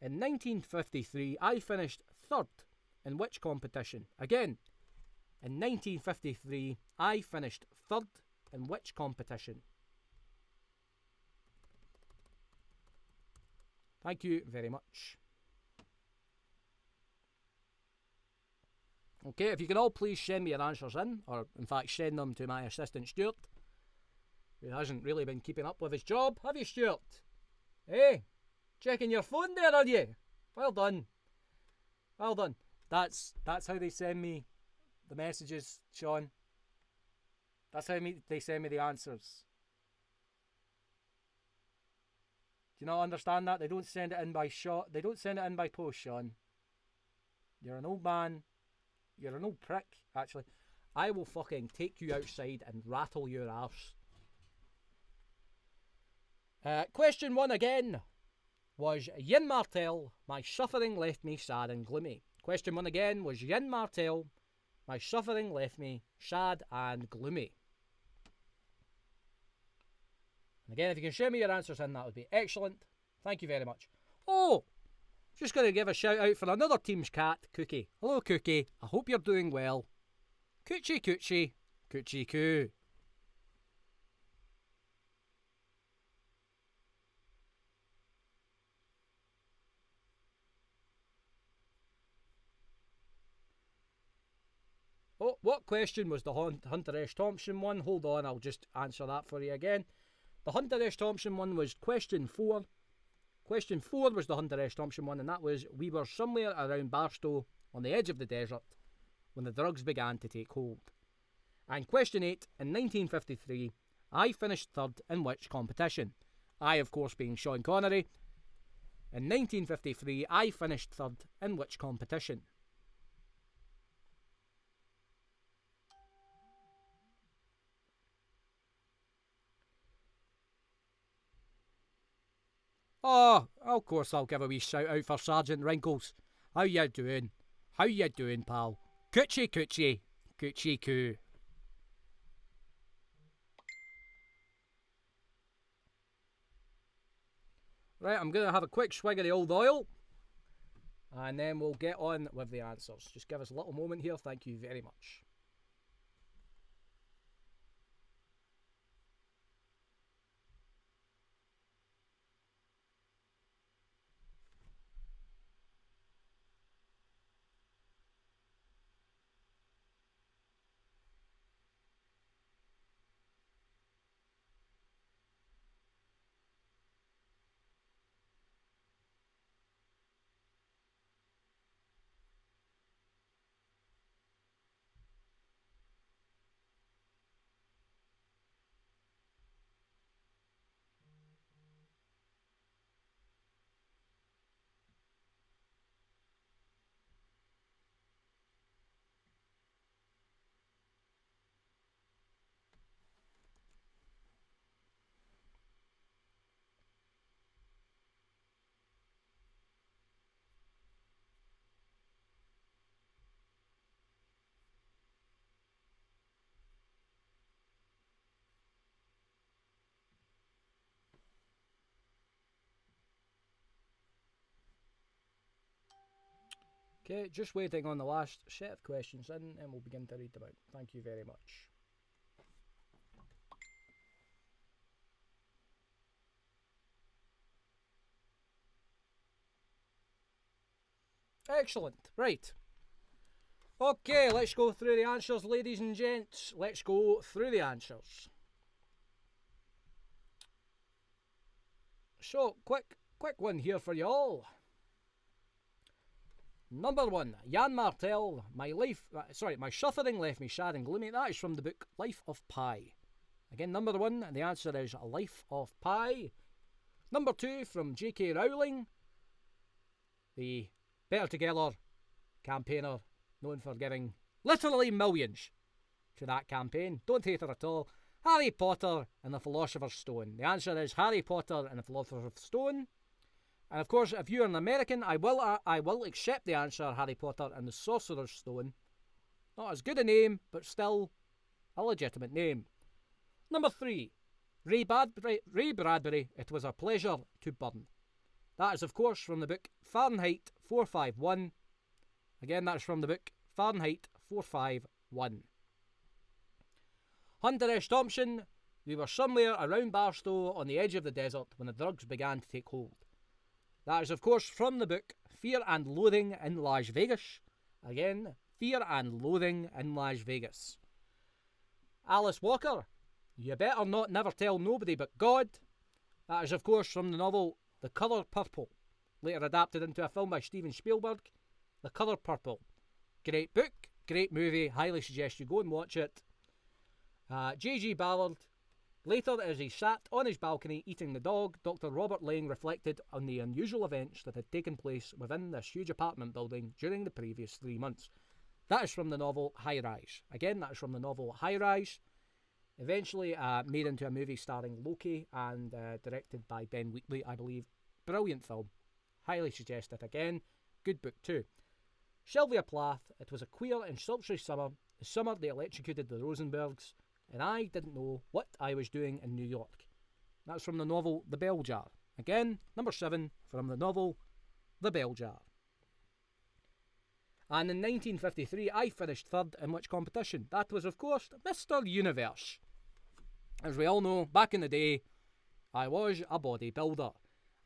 In 1953, I finished 3rd in which competition? Again, in 1953, I finished 3rd in which competition? Thank you very much. Okay, if you can all please send me your answers in, or in fact send them to my assistant Stuart, who hasn't really been keeping up with his job, have you, Stuart? Hey, checking your phone there, are you? Well done. Well done. That's how they send me the messages, Sean. That's how they send me the answers. Do you not understand that? They don't send it in by They don't send it in by post, Sean. You're an old man. You're an old prick, actually. I will fucking take you outside and rattle your arse. Question 1 again was Yin Martel, my suffering left me sad and gloomy. Question 1 again was Yin Martel, my suffering left me sad and gloomy. And again, if you can show me your answers in, that would be excellent. Thank you very much. Oh! Just going to give a shout out for another team's cat, Cookie. Hello, Cookie. I hope you're doing well. Coochie coochie, coochie coo. Oh, what question was the Hunter S. Thompson one? Hold on, I'll just answer that for you again. The Hunter S. Thompson one was question 4. Question 4 was the Hunter S. Thompson one, and that was, we were somewhere around Barstow on the edge of the desert when the drugs began to take hold. And question 8, in 1953, I finished third in which competition? I, of course, being Sean Connery. In 1953, I finished third in which competition? Oh, of course I'll give a wee shout out for Sergeant Wrinkles. How you doing? How you doing, pal? Coochie coochie, coochie coo. Right, I'm going to have a quick swig of the old oil, and then we'll get on with the answers. Just give us a little moment here. Thank you very much. Okay, just waiting on the last set of questions in, and we'll begin to read them out. Thank you very much. Excellent. Right. Okay, let's go through the answers, ladies and gents. Let's go through the answers. So, quick one here for you all. Number 1, Jan Martel, my suffering left me sad and gloomy. That is from the book Life of Pi. Again, number 1, the answer is Life of Pi. Number 2, from J.K. Rowling, the Better Together campaigner, known for giving literally millions to that campaign. Don't hate her at all. Harry Potter and the Philosopher's Stone. The answer is Harry Potter and the Philosopher's Stone. And of course, if you're an American, I will accept the answer Harry Potter and the Sorcerer's Stone. Not as good a name, but still a legitimate name. Number 3, Ray Bradbury, It Was a Pleasure to Burn. That is, of course, from the book Fahrenheit 451. Again, that's from the book Fahrenheit 451. Hunter S. Thompson, we were somewhere around Barstow on the edge of the desert when the drugs began to take hold. That is, of course, from the book Fear and Loathing in Las Vegas. Again, Fear and Loathing in Las Vegas. Alice Walker, You Better Not Never Tell Nobody But God. That is, of course, from the novel The Colour Purple, later adapted into a film by Steven Spielberg. The Colour Purple. Great book, great movie, highly suggest you go and watch it. J.G. Ballard, later as he sat on his balcony eating the dog, Dr. Robert Lang reflected on the unusual events that had taken place within this huge apartment building during the previous 3 months. That is from the novel High Rise. Again, that is from the novel High Rise. Eventually made into a movie starring Loki and directed by Ben Wheatley, I believe. Brilliant film. Highly suggest it again. Good book too. Sylvia Plath, It Was a Queer and Sultry Summer. The summer they electrocuted the Rosenbergs, and I didn't know what I was doing in New York. That's from the novel The Bell Jar. Again, number 7 from the novel The Bell Jar. And in 1953, I finished third in which competition? That was, of course, Mr. Universe. As we all know, back in the day, I was a bodybuilder.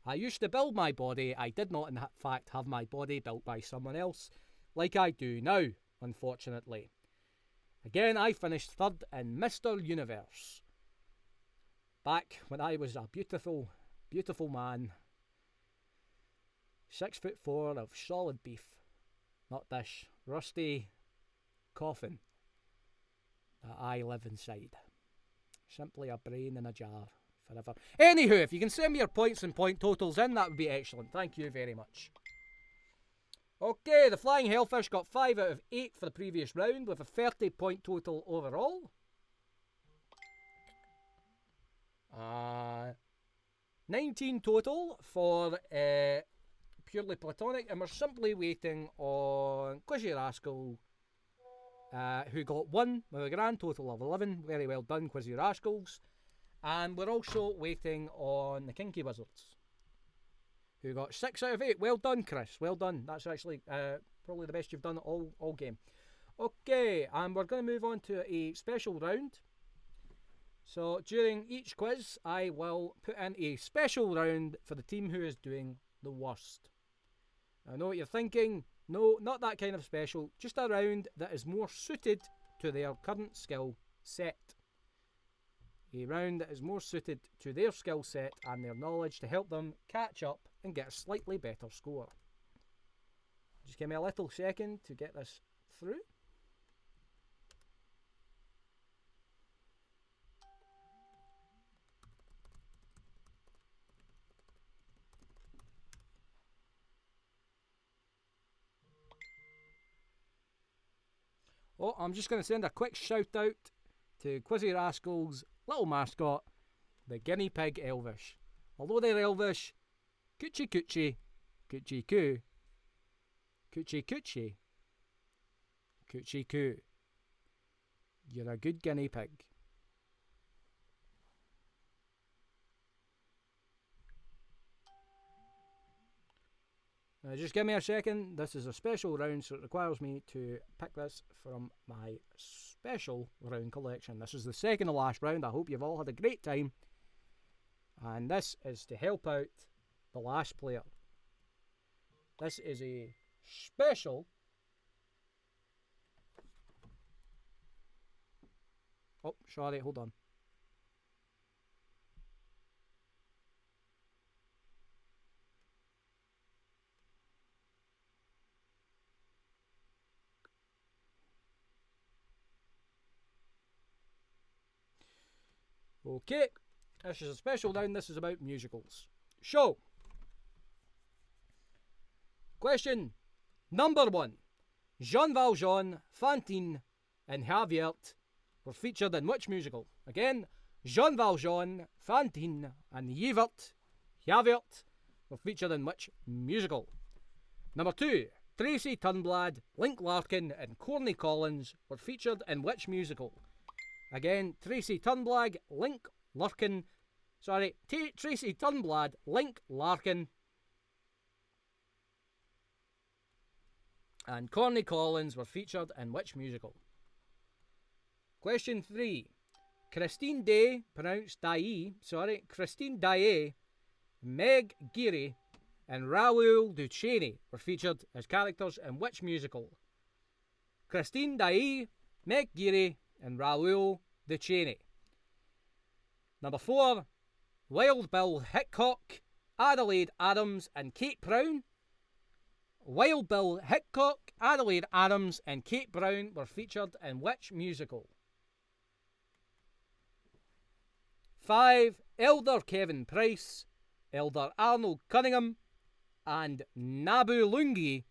I used to build my body. I did not, in fact, have my body built by someone else, like I do now, unfortunately. Again, I finished third in Mr. Universe. Back when I was a beautiful, beautiful man. 6'4" of solid beef. Not this rusty coffin that I live inside. Simply a brain in a jar forever. Anywho, if you can send me your points and point totals in, that would be excellent. Thank you very much. Okay, the Flying Hellfish got 5 out of 8 for the previous round with a 30-point total overall. 19 total for Purely Platonic, and we're simply waiting on Quizzy Rascal, who got 1 with a grand total of 11. Very well done, Quizzy Rascals. And we're also waiting on the Kinky Wizards, who got 6 out of 8. Well done, Chris. Well done. That's actually probably the best you've done all game. Okay, and we're going to move on to a special round. So during each quiz, I will put in a special round for the team who is doing the worst. I know what you're thinking. No, not that kind of special. Just a round that is more suited to their current skill set. A round that is more suited to their skill set and their knowledge to help them catch up and get a slightly better score. Just give me a little second to get this through. Oh, I'm just going to send a quick shout out to Quizzy Rascal's little mascot, the guinea pig Elvish. Although they're Elvish, coochie coochie, coochie coo, coochie coochie, coochie coo. You're a good guinea pig. Just give me a second. This is a special round, so it requires me to pick this from my special round collection. This is the second to last round. I hope you've all had a great time. And this is to help out the last player. This is a special... Oh, sorry, hold on. Okay, this is a special round. This is about musicals. So, question number 1. Jean Valjean, Fantine, and Javert were featured in which musical? Again, Jean Valjean, Fantine, and Javert were featured in which musical? Number 2. Tracy Turnblad, Link Larkin, and Corny Collins were featured in which musical? Again, Tracy Turnblad, Link Larkin, and Corny Collins were featured in which musical? Question 3. Christine Day, Meg Geary, and Raoul Duchesne were featured as characters in which musical? Christine Day, Meg Geary, and Raoul Duchesne. Number 4. Wild Bill Hickok, Adelaide Adams, and Kate Brown. Wild Bill Hickok, Adelaide Adams, and Kate Brown were featured in which musical? 5. Elder Kevin Price, Elder Arnold Cunningham, and Nabu Lungi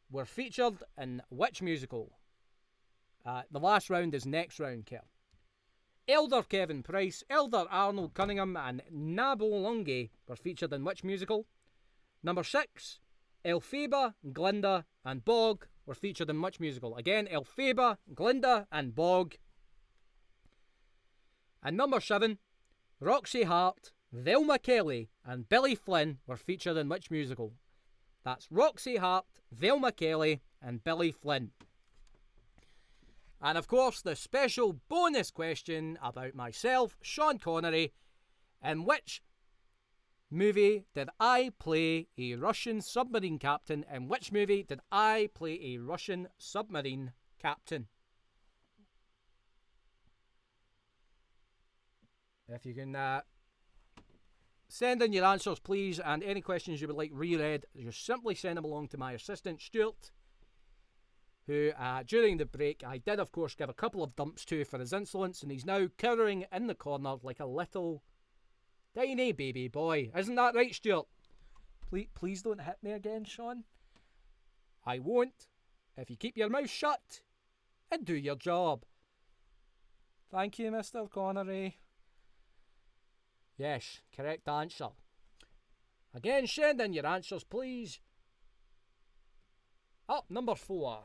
were featured in which musical? The last round is next round, Kerr. Elder Kevin Price, Elder Arnold Cunningham, and Nabu Lungi were featured in which musical? Number 6. Elphaba, Glinda, and Bog were featured in which musical? Again, Elphaba, Glinda, and Bog. And number 7. Roxy Hart, Velma Kelly, and Billy Flynn were featured in which musical? That's Roxy Hart, Velma Kelly, and Billy Flynn. And of course, the special bonus question about myself, Sean Connery. In which movie did I play a Russian submarine captain? In which movie did I play a Russian submarine captain? If you can send in your answers, please, and any questions you would like reread, just simply send them along to my assistant, Stuart, who, during the break, I did, of course, give a couple of dumps to for his insolence, and he's now cowering in the corner like a little tiny baby boy. Isn't that right, Stuart? Please don't hit me again, Sean. I won't, if you keep your mouth shut and do your job. Thank you, Mr. Connery. Yes, correct answer. Again, send in your answers, please. Up, number 4.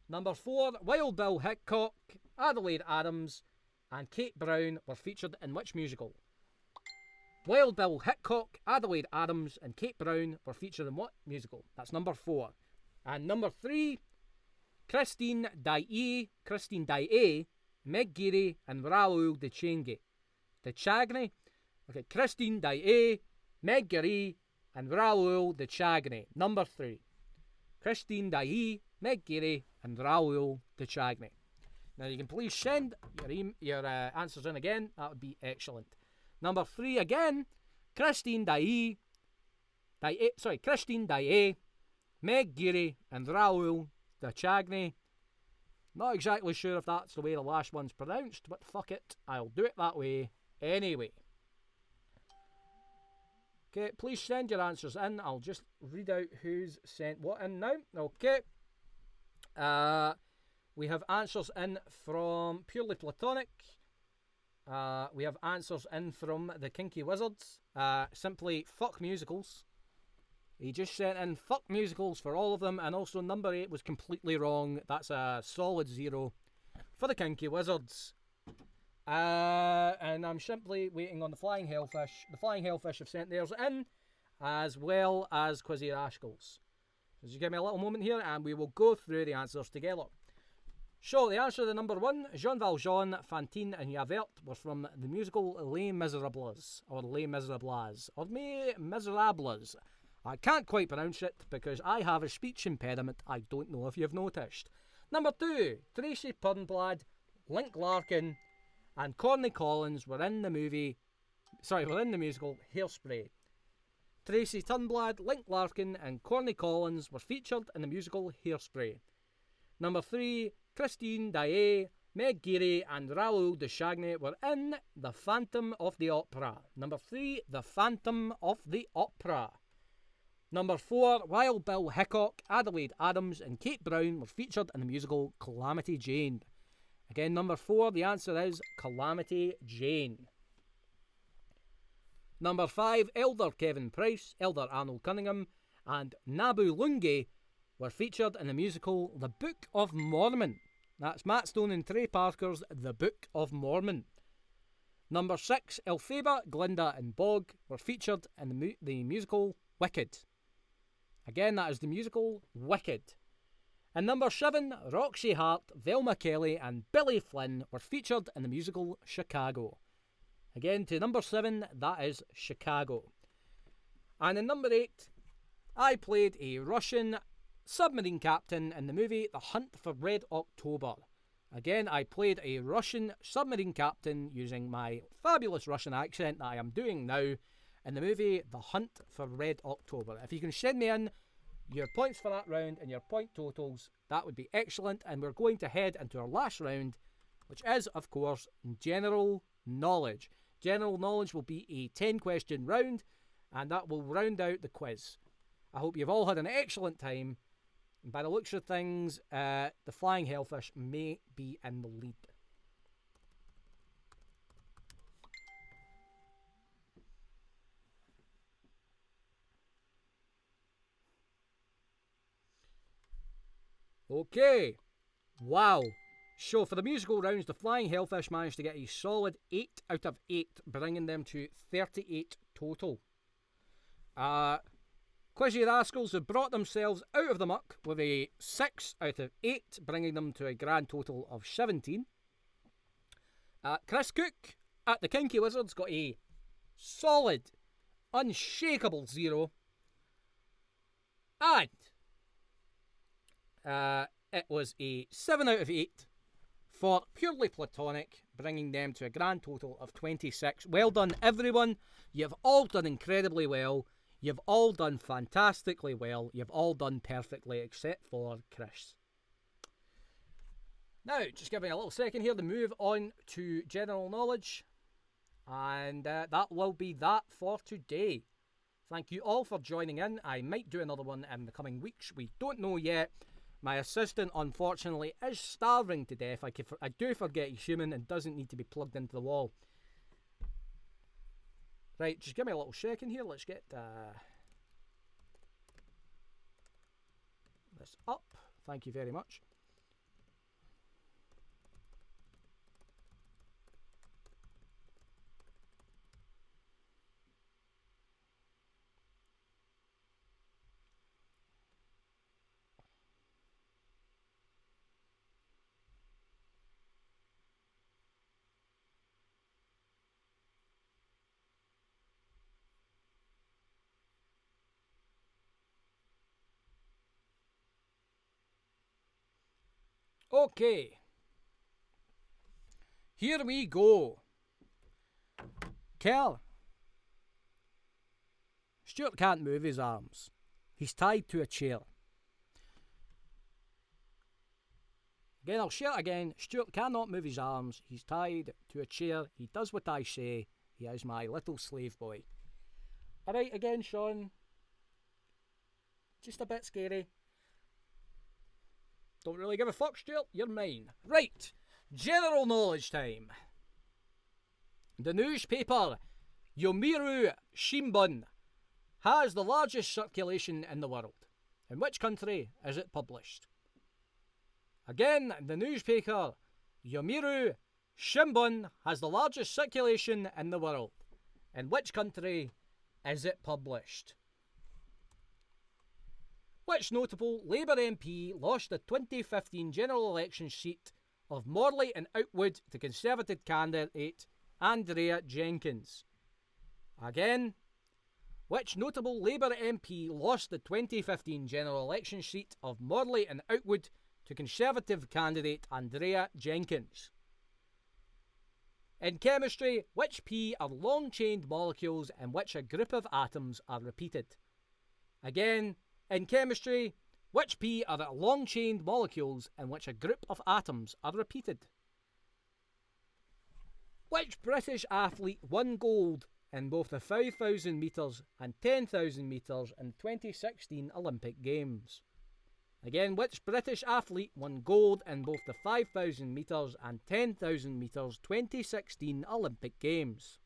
Number 4, Wild Bill Hickok, Adelaide Adams, and Kate Brown were featured in which musical? Wild Bill Hickok, Adelaide Adams, and Kate Brown were featured in what musical? That's number 4. And number 3, Christine Daae, Meg Geary, and Raoul Duchesne. Okay, Christine Daae, Meg Geary, and Raoul Duchesne. Number 3. Christine Daae, Meg Geary, and Raoul Duchesne. Now you can please send your answers in again. That would be excellent. Number 3 again, Christine Daae, Meg Geary, and Raoul Duchesne. Not exactly sure if that's the way the last one's pronounced, but fuck it, I'll do it that way anyway. Okay, please send your answers in. I'll just read out who's sent what in now. Okay. We have answers in from Purely Platonic. We have answers in from the Kinky Wizards. Simply fuck musicals. He just sent in fuck musicals for all of them, and also number 8 was completely wrong. That's a solid 0 for the Kinky Wizards. And I'm simply waiting on the Flying Hellfish. The Flying Hellfish have sent theirs in, as well as Quizzy Rascals. So just give me a little moment here, and we will go through the answers together. So, the answer to number 1, Jean Valjean, Fantine, and Javert were from the musical Les Miserables, or Les Miserables, or Les Miserables. I can't quite pronounce it because I have a speech impediment. I don't know if you've noticed. Number 2, Tracy Turnblad, Link Larkin, and Corny Collins were in the musical Hairspray. Tracy Turnblad, Link Larkin, and Corny Collins were featured in the musical Hairspray. Number 3, Christine Daae, Meg Geary, and Raoul Duchesne were in The Phantom of the Opera. Number 3, The Phantom of the Opera. Number 4, Wild Bill Hickok, Adelaide Adams, and Kate Brown were featured in the musical Calamity Jane. Again, number 4, the answer is Calamity Jane. Number 5, Elder Kevin Price, Elder Arnold Cunningham, and Nabu Lungi were featured in the musical The Book of Mormon. That's Matt Stone and Trey Parker's The Book of Mormon. Number 6, Elphaba, Glinda, and Bog were featured in the musical Wicked. Again, that is the musical Wicked. And number 7, Roxy Hart, Velma Kelly, and Billy Flynn were featured in the musical Chicago. Again, to number 7, that is Chicago. And in number 8, I played a Russian submarine captain in the movie The Hunt for Red October. Again, I played a Russian submarine captain using my fabulous Russian accent that I am doing now in the movie The Hunt for Red October. If you can send me in your points for that round and your point totals, that would be excellent. And we're going to head into our last round, which is, of course, General Knowledge. General Knowledge will be a 10-question round, and that will round out the quiz. I hope you've all had an excellent time. And by the looks of things, the Flying Hellfish may be in the lead. Okay. Wow. So for the musical rounds, the Flying Hellfish managed to get a solid 8 out of 8, bringing them to 38 total. Quizzy Rascals have brought themselves out of the muck with a 6 out of 8, bringing them to a grand total of 17. Chris Cook at the Kinky Wizards got a solid, unshakable 0. And it was a 7 out of 8 for Purely Platonic, bringing them to a grand total of 26. Well done, everyone. You've all done incredibly well. You've all done fantastically well. You've all done perfectly, except for Chris. Now, just giving a little second here to move on to general knowledge. And that will be that for today. Thank you all for joining in. I might do another one in the coming weeks. We don't know yet. My assistant, unfortunately, is starving to death. I do forget he's human and doesn't need to be plugged into the wall. Right, just give me a little second here. Let's get this up. Thank you very much. Okay. Here we go. Kel. Stuart can't move his arms. He's tied to a chair. Again, I'll share it again. Stuart cannot move his arms. He's tied to a chair. He does what I say. He is my little slave boy. Alright, again, Sean. Just a bit scary. Don't really give a fuck, Stuart. You're mine. Right. General knowledge time. The newspaper Yomiuri Shimbun has the largest circulation in the world. In which country is it published? Again, the newspaper Yomiuri Shimbun has the largest circulation in the world. In which country is it published? Which notable Labour MP lost the 2015 general election seat of Morley and Outwood to Conservative candidate Andrea Jenkins? Again, which notable Labour MP lost the 2015 general election seat of Morley and Outwood to Conservative candidate Andrea Jenkins? In chemistry, which P are long-chained molecules in which a group of atoms are repeated? Again, in chemistry, which P are long-chained molecules in which a group of atoms are repeated? Which British athlete won gold in both the 5,000 metres and 10,000 metres in 2016 Olympic Games? Again, which British athlete won gold in both the 5,000 metres and 10,000 metres 2016 Olympic Games?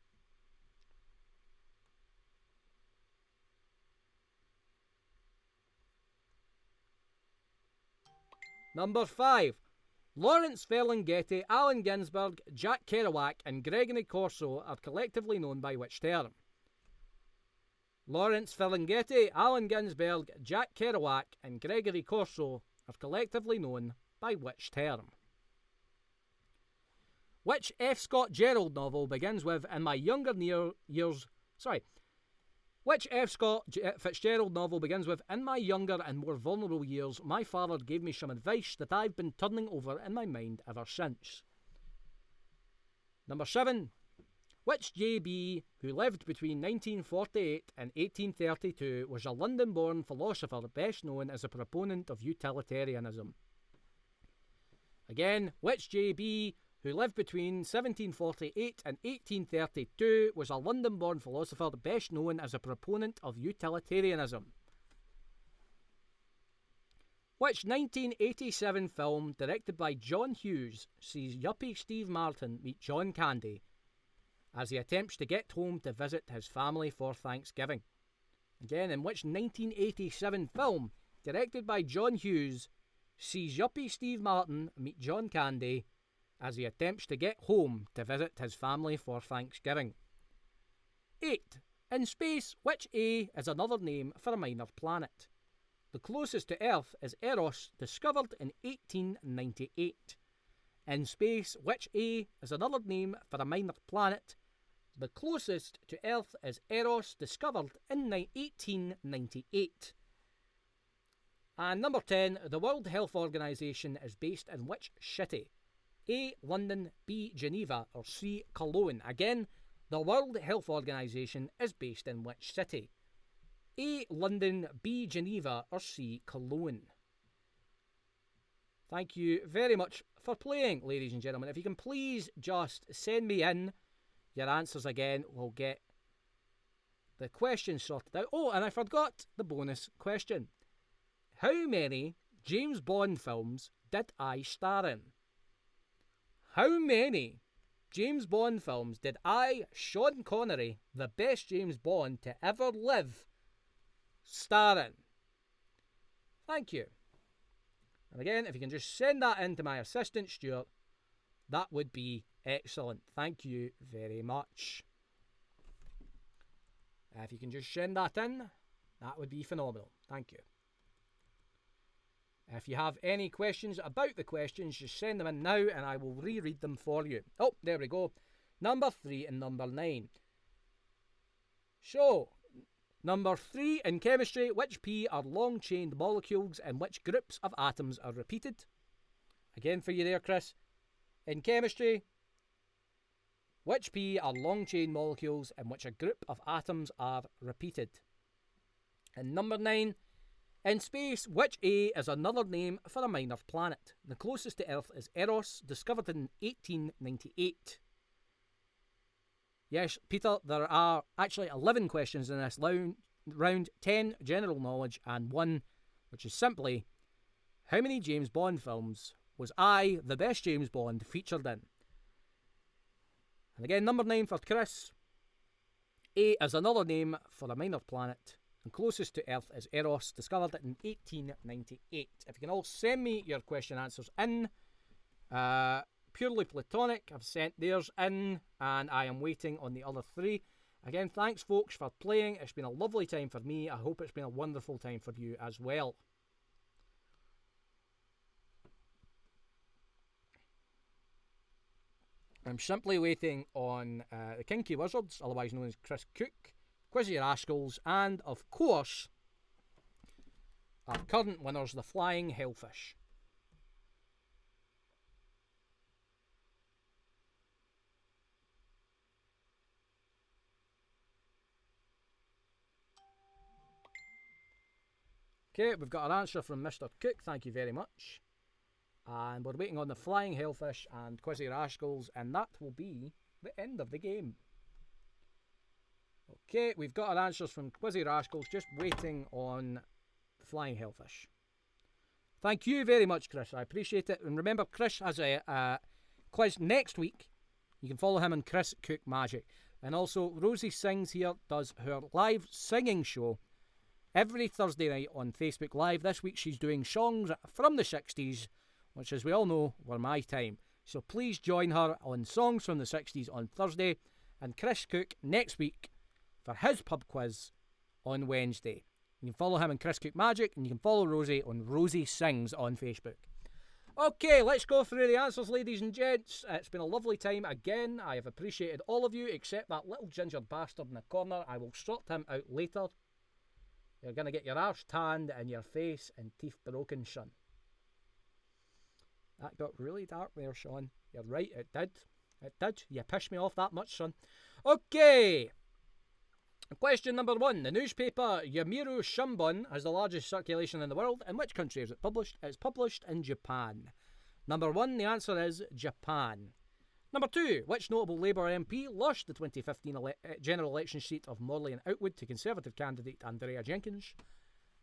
Number 5. Lawrence Ferlinghetti, Allen Ginsberg, Jack Kerouac and Gregory Corso are collectively known by which term? Lawrence Ferlinghetti, Allen Ginsberg, Jack Kerouac and Gregory Corso are collectively known by which term? Which F. Scott Gerald novel begins with "In my younger years"? Which F. Scott Fitzgerald novel begins with "In my younger and more vulnerable years, my father gave me some advice that I've been turning over in my mind ever since"? Number 7. Which J.B., who lived between 1948 and 1832, was a London-born philosopher best known as a proponent of utilitarianism? Again, which J.B., who lived between 1748 and 1832, was a London-born philosopher best known as a proponent of utilitarianism? Which 1987 film, directed by John Hughes, sees yuppie Steve Martin meet John Candy as he attempts to get home to visit his family for Thanksgiving? Again, in which 1987 film, directed by John Hughes, sees yuppie Steve Martin meet John Candy as he attempts to get home to visit his family for Thanksgiving? 8. In space, which A is another name for a minor planet? The closest to Earth is Eros, discovered in 1898. In space, which A is another name for a minor planet? The closest to Earth is Eros, discovered in 1898. And number 10, the World Health Organization is based in which city? A. London, B. Geneva, or C. Cologne. Again, the World Health Organization is based in which city? A. London, B. Geneva, or C. Cologne. Thank you very much for playing, ladies and gentlemen. If you can please just send me in your answers again, we'll get the question sorted out. Oh, and I forgot the bonus question. How many James Bond films did I star in? How many James Bond films did I, Sean Connery, the best James Bond to ever live, star in? Thank you. And again, if you can just send that in to my assistant, Stuart, that would be excellent. Thank you very much. If you can just send that in, that would be phenomenal. Thank you. If you have any questions about the questions, just send them in now and I will reread them for you. Oh, there we go. Number 3 and number 9. So, number 3 in chemistry, which P are long-chained molecules and which groups of atoms are repeated? Again for you there, Chris. In chemistry, which P are long-chain molecules and which a group of atoms are repeated? And number 9, in space, which A is another name for a minor planet? The closest to Earth is Eros, discovered in 1898. Yes, Peter, there are actually 11 questions in this round, 10 general knowledge and 1, which is simply, how many James Bond films was I, the best James Bond, featured in? And again, number 9 for Chris. A is another name for a minor planet, and closest to Earth is Eros, discovered in 1898. If you can all send me your question answers in. Purely Platonic, I've sent theirs in, and I am waiting on the other 3. Again, thanks folks for playing. It's been a lovely time for me. I hope it's been a wonderful time for you as well. I'm simply waiting on the Kinky Wizards, otherwise known as Chris Cook, Quizzy Rascals, and of course, our current winners, the Flying Hellfish. Okay, we've got our answer from Mr. Cook, thank you very much. And we're waiting on the Flying Hellfish and Quizzy Rascals, and that will be the end of the game. Okay, we've got our answers from Quizzy Rascals, just waiting on the Flying Hellfish. Thank you very much, Chris, I appreciate it. And remember, Chris has a quiz next week. You can follow him on Chris Cook Magic. And also, Rosie Sings here does her live singing show every Thursday night on Facebook Live. This week she's doing songs from the 60s, which, as we all know, were my time. So please join her on Songs from the 60s on Thursday, and Chris Cook next week for his pub quiz on Wednesday. You can follow him on Chris Cook Magic, and you can follow Rosie on Rosie Sings on Facebook. Okay, let's go through the answers, ladies and gents. It's been a lovely time again. I have appreciated all of you, except that little ginger bastard in the corner. I will sort him out later. You're going to get your arse tanned and your face and teeth broken, son. That got really dark there, Sean. You're right, it did. It did. You pissed me off that much, son. Okay. Question number 1. The newspaper Yomiuri Shimbun has the largest circulation in the world. In which country is it published? It's published in Japan. Number 1, the answer is Japan. Number 2, which notable Labour MP lost the 2015 general election seat of Morley and Outwood to Conservative candidate Andrea Jenkins?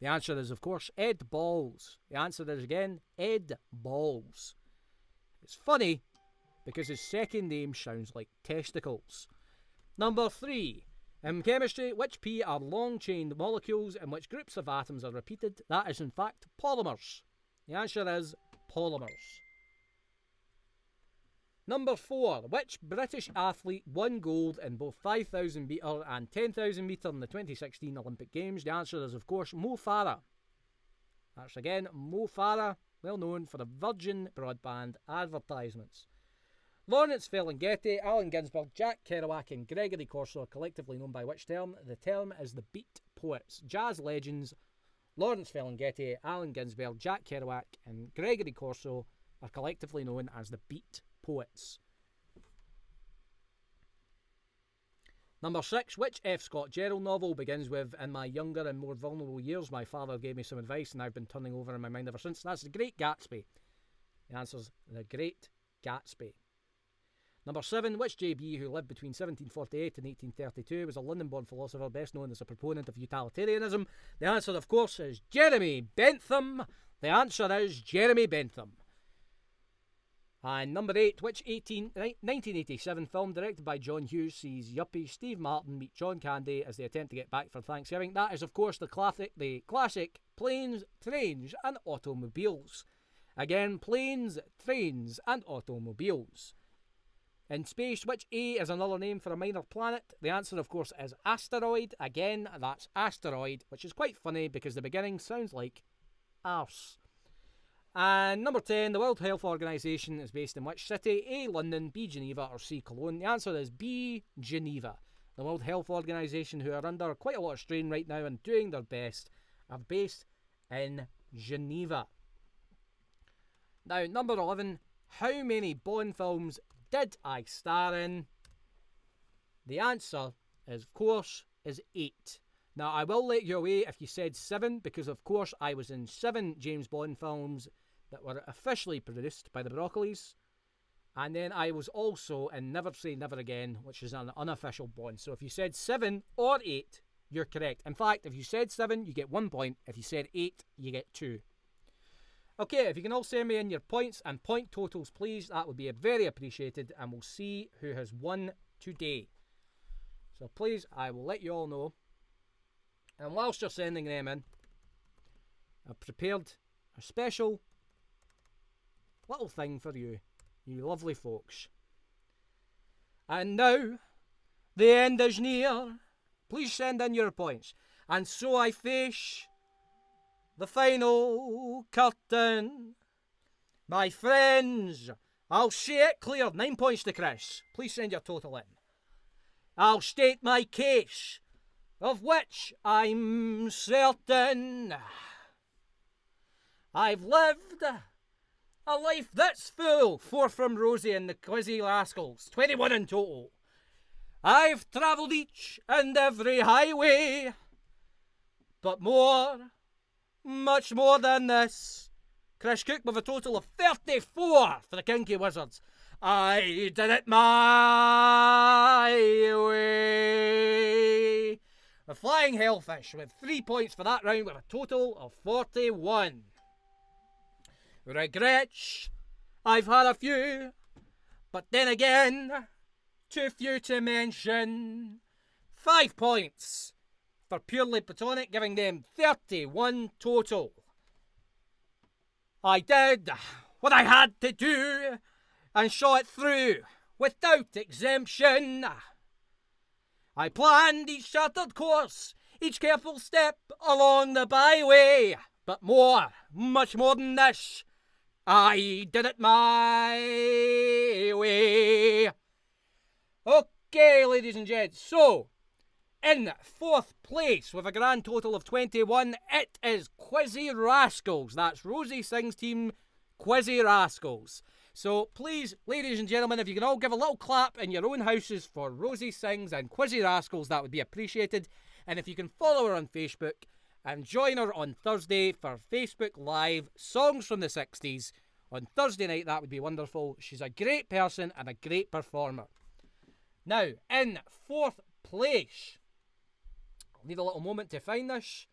The answer is, of course, Ed Balls. The answer is, again, Ed Balls. It's funny because his second name sounds like testicles. Number 3. In chemistry, which P are long-chain molecules and which groups of atoms are repeated? That is, in fact, polymers. The answer is polymers. Number 4. Which British athlete won gold in both 5,000 metre and 10,000 metre in the 2016 Olympic Games? The answer is, of course, Mo Farah. That's again Mo Farah, well known for the Virgin broadband advertisements. Lawrence Ferlinghetti, Allen Ginsberg, Jack Kerouac and Gregory Corso are collectively known by which term? The term is the Beat Poets. Jazz legends Lawrence Ferlinghetti, Allen Ginsberg, Jack Kerouac and Gregory Corso are collectively known as the Beat Poets. Number 6. Which F. Scott Gerald novel begins with, "In my younger and more vulnerable years, my father gave me some advice and I've been turning over in my mind ever since"? That's The Great Gatsby. The answer's The Great Gatsby. Number 7. Which JB, who lived between 1748 and 1832, was a London-born philosopher best known as a proponent of utilitarianism? The answer, of course, is Jeremy Bentham. The answer is Jeremy Bentham. And number 8. Which 1987 film directed by John Hughes sees yuppie Steve Martin meet John Candy as they attempt to get back for Thanksgiving? That is, of course, the classic Planes, Trains and Automobiles. Again, Planes, Trains and Automobiles. In space, which A is another name for a minor planet? The answer, of course, is asteroid. Again, that's asteroid, which is quite funny because the beginning sounds like arse. And number 10, the World Health Organization is based in which city? A. London, B. Geneva, or C. Cologne? The answer is B. Geneva. The World Health Organization, who are under quite a lot of strain right now and doing their best, are based in Geneva. Now, number 11, how many Bond films did I star in? The answer is, of course, is 8. Now, I will let you away if you said 7, because, of course, I was in 7 James Bond films that were officially produced by the Broccolis. And then I was also in Never Say Never Again, which is an unofficial Bond. So if you said 7 or 8, you're correct. In fact, if you said 7, you get 1 point. If you said 8, you get 2. Okay, if you can all send me in your points and point totals, please, that would be very appreciated, and we'll see who has won today. So please, I will let you all know. And whilst you're sending them in, I've prepared a special little thing for you, you lovely folks. And now, the end is near. Please send in your points. And so I face the final curtain. My friends, I'll say it clear. 9 points to Chris. Please send your total in. I'll state my case, of which I'm certain. I've lived a life that's full. 4 from Rosie and the Quizzy Rascals. 21 in total. I've travelled each and every highway, but more, much more than this. Chris Cook with a total of 34 for the Kinky Wizards. I did it my way. The Flying Hellfish with 3 points for that round with a total of 41. Regrets, I've had a few, but then again, too few to mention. 5 points for Purely Platonic, giving them 31 total. I did what I had to do and saw it through without exemption. I planned each chartered course, each careful step along the byway, but more, much more than this, I did it my way. Okay, ladies and gents, so in 4th place with a grand total of 21, it is Quizzy Rascals. That's Rosie Sing's team, Quizzy Rascals. So please, ladies and gentlemen, if you can all give a little clap in your own houses for Rosie Sings and Quizzy Rascals, that would be appreciated. And if you can follow her on Facebook and join her on Thursday for Facebook Live Songs from the 60s on Thursday night, that would be wonderful. She's a great person and a great performer. Now, in 4th place, I'll need a little moment to find this.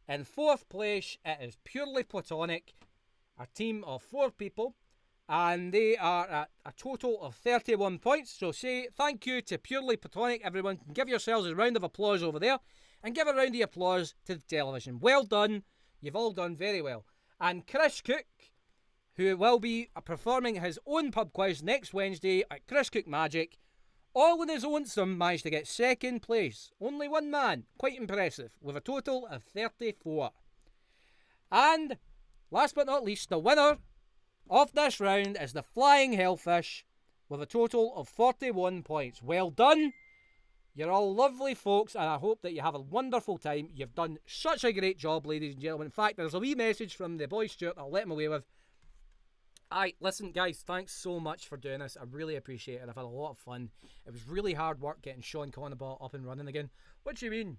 In 4th place, it is Purely Platonic, a team of 4 people. And they are at a total of 31 points. So say thank you to Purely Platonic. Everyone can give yourselves a round of applause over there. And give a round of applause to the television. Well done. You've all done very well. And Chris Cook who will be performing his own pub quiz next Wednesday at Chris Cook Magic. All on his own, some managed to get second place. Only one man. Quite impressive. With a total of 34. And, last but not least, the winner of this round is the Flying Hellfish with a total of 41 points. Well done. You're all lovely folks, and I hope that you have a wonderful time. You've done such a great job, ladies and gentlemen. In fact, there's a wee message from the boy Stuart I'll let him away with. Listen, guys, thanks so much for doing this. I really appreciate it. I've had a lot of fun. It was really hard work getting Sean Conobot up and running again. What do you mean?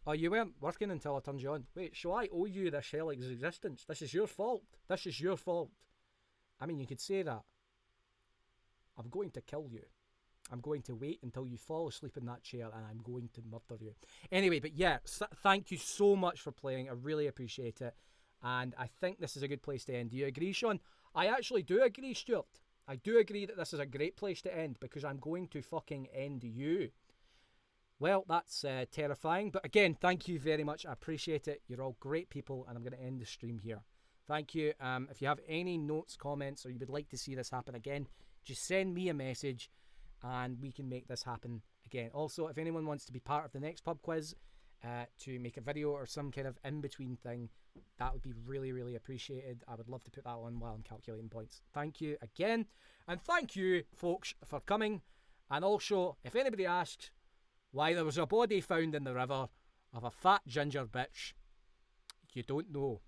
Oh, you weren't working until I turned you on. Wait, so I owe you this hell existence? This is your fault. This is your fault. I mean, you could say that. I'm going to kill you. I'm going to wait until you fall asleep in that chair and I'm going to murder you. Anyway, but yeah, thank you so much for playing. I really appreciate it. And I think this is a good place to end. Do you agree, Sean? I actually do agree, Stuart. I do agree that this is a great place to end because I'm going to fucking end you. Well, that's terrifying. But again, thank you very much. I appreciate it. You're all great people and I'm going to end the stream here. Thank you. If you have any notes, comments, or you would like to see this happen again, just send me a message and we can make this happen again. Also, if anyone wants to be part of the next pub quiz, to make a video or some kind of in-between thing, that would be really, really appreciated. I would love to put that on while I'm calculating points. Thank you again. And thank you, folks, for coming. And also, if anybody asks why there was a body found in the river of a fat ginger bitch, you don't know.